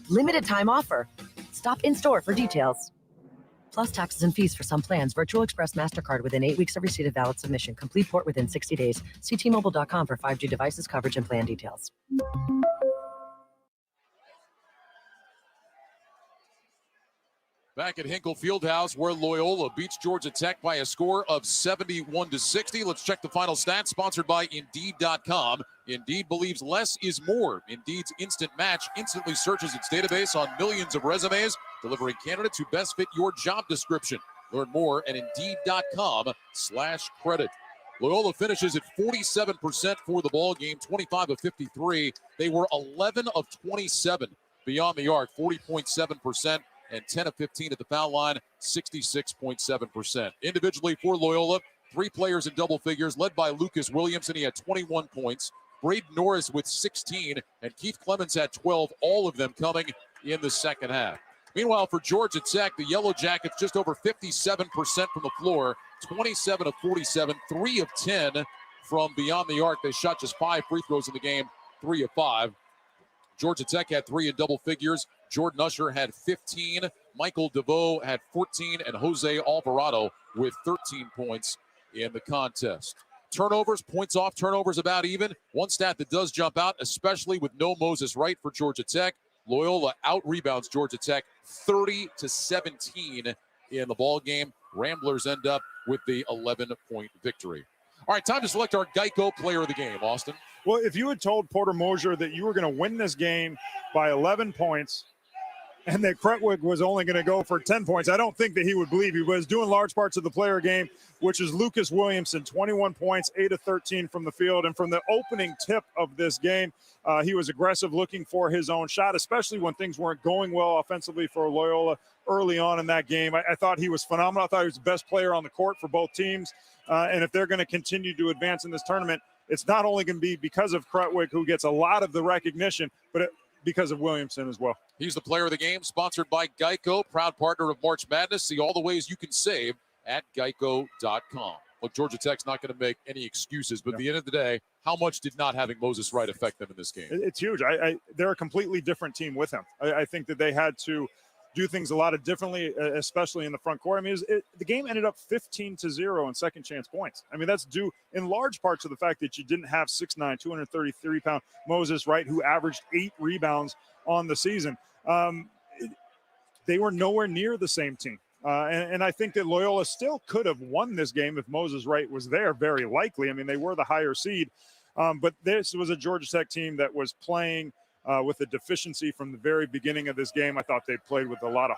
Limited time offer. Stop in store for details. Plus taxes and fees for some plans. Virtual Express MasterCard within 8 weeks of receipt of valid submission. Complete port within 60 days. See T-Mobile.com for 5G devices, coverage, and plan details. Back at Hinkle Fieldhouse, where Loyola beats Georgia Tech by a score of 71-60. Let's check the final stats, sponsored by Indeed.com. Indeed believes less is more. Indeed's Instant Match instantly searches its database on millions of resumes, delivering candidates who best fit your job description. Learn more at Indeed.com/credit. Loyola finishes at 47% for the ball game, 25 of 53. They were 11 of 27 beyond the arc, 40.7%. And 10 of 15 at the foul line, 66.7%. Individually for Loyola, 3 players in double figures, led by Lucas Williamson. He had 21 points. Braden Norris with 16, and Keith Clemens had 12, all of them coming in the second half. Meanwhile, for Georgia Tech, the Yellow Jackets just over 57% from the floor, 27 of 47, 3 of 10 from beyond the arc. They shot just 5 free throws in the game, 3 of 5. Georgia Tech had 3 in double figures. Jordan Usher had 15. Michael DeVoe had 14. And Jose Alvarado with 13 points in the contest. Turnovers, points off turnovers about even. One stat that does jump out, especially with no Moses Wright for Georgia Tech. Loyola out-rebounds Georgia Tech 30-17 in the ball game. Ramblers end up with the 11-point victory. All right, time to select our Geico player of the game, Austin. Well, if you had told Porter Moser that you were going to win this game by 11 points and that Kretwig was only going to go for 10 points, I don't think that he would believe you. But he's doing large parts of the player game, which is Lucas Williamson, 21 points, 8 of 13 from the field. And from the opening tip of this game, he was aggressive, looking for his own shot, especially when things weren't going well offensively for Loyola early on in that game. I thought he was phenomenal. I thought he was the best player on the court for both teams. And if they're going to continue to advance in this tournament, it's not only going to be because of Kretwig, who gets a lot of the recognition, but because of Williamson as well. He's the player of the game, sponsored by Geico, proud partner of March Madness. See all the ways you can save at geico.com. Look, Georgia Tech's not going to make any excuses, but at the end of the day, how much did not having Moses Wright affect them in this game? It's huge. They're a completely different team with him. I think that they had to do things a lot of differently, especially in the front court. I mean, the game ended up 15-0 in second chance points. I mean, that's due in large part to the fact that you didn't have 6'9", 233-pound Moses Wright, who averaged 8 rebounds on the season. They were nowhere near the same team. And I think that Loyola still could have won this game if Moses Wright was there, very likely. I mean, they were the higher seed. But this was a Georgia Tech team that was playing with a deficiency from the very beginning of this game. I thought they played with a lot of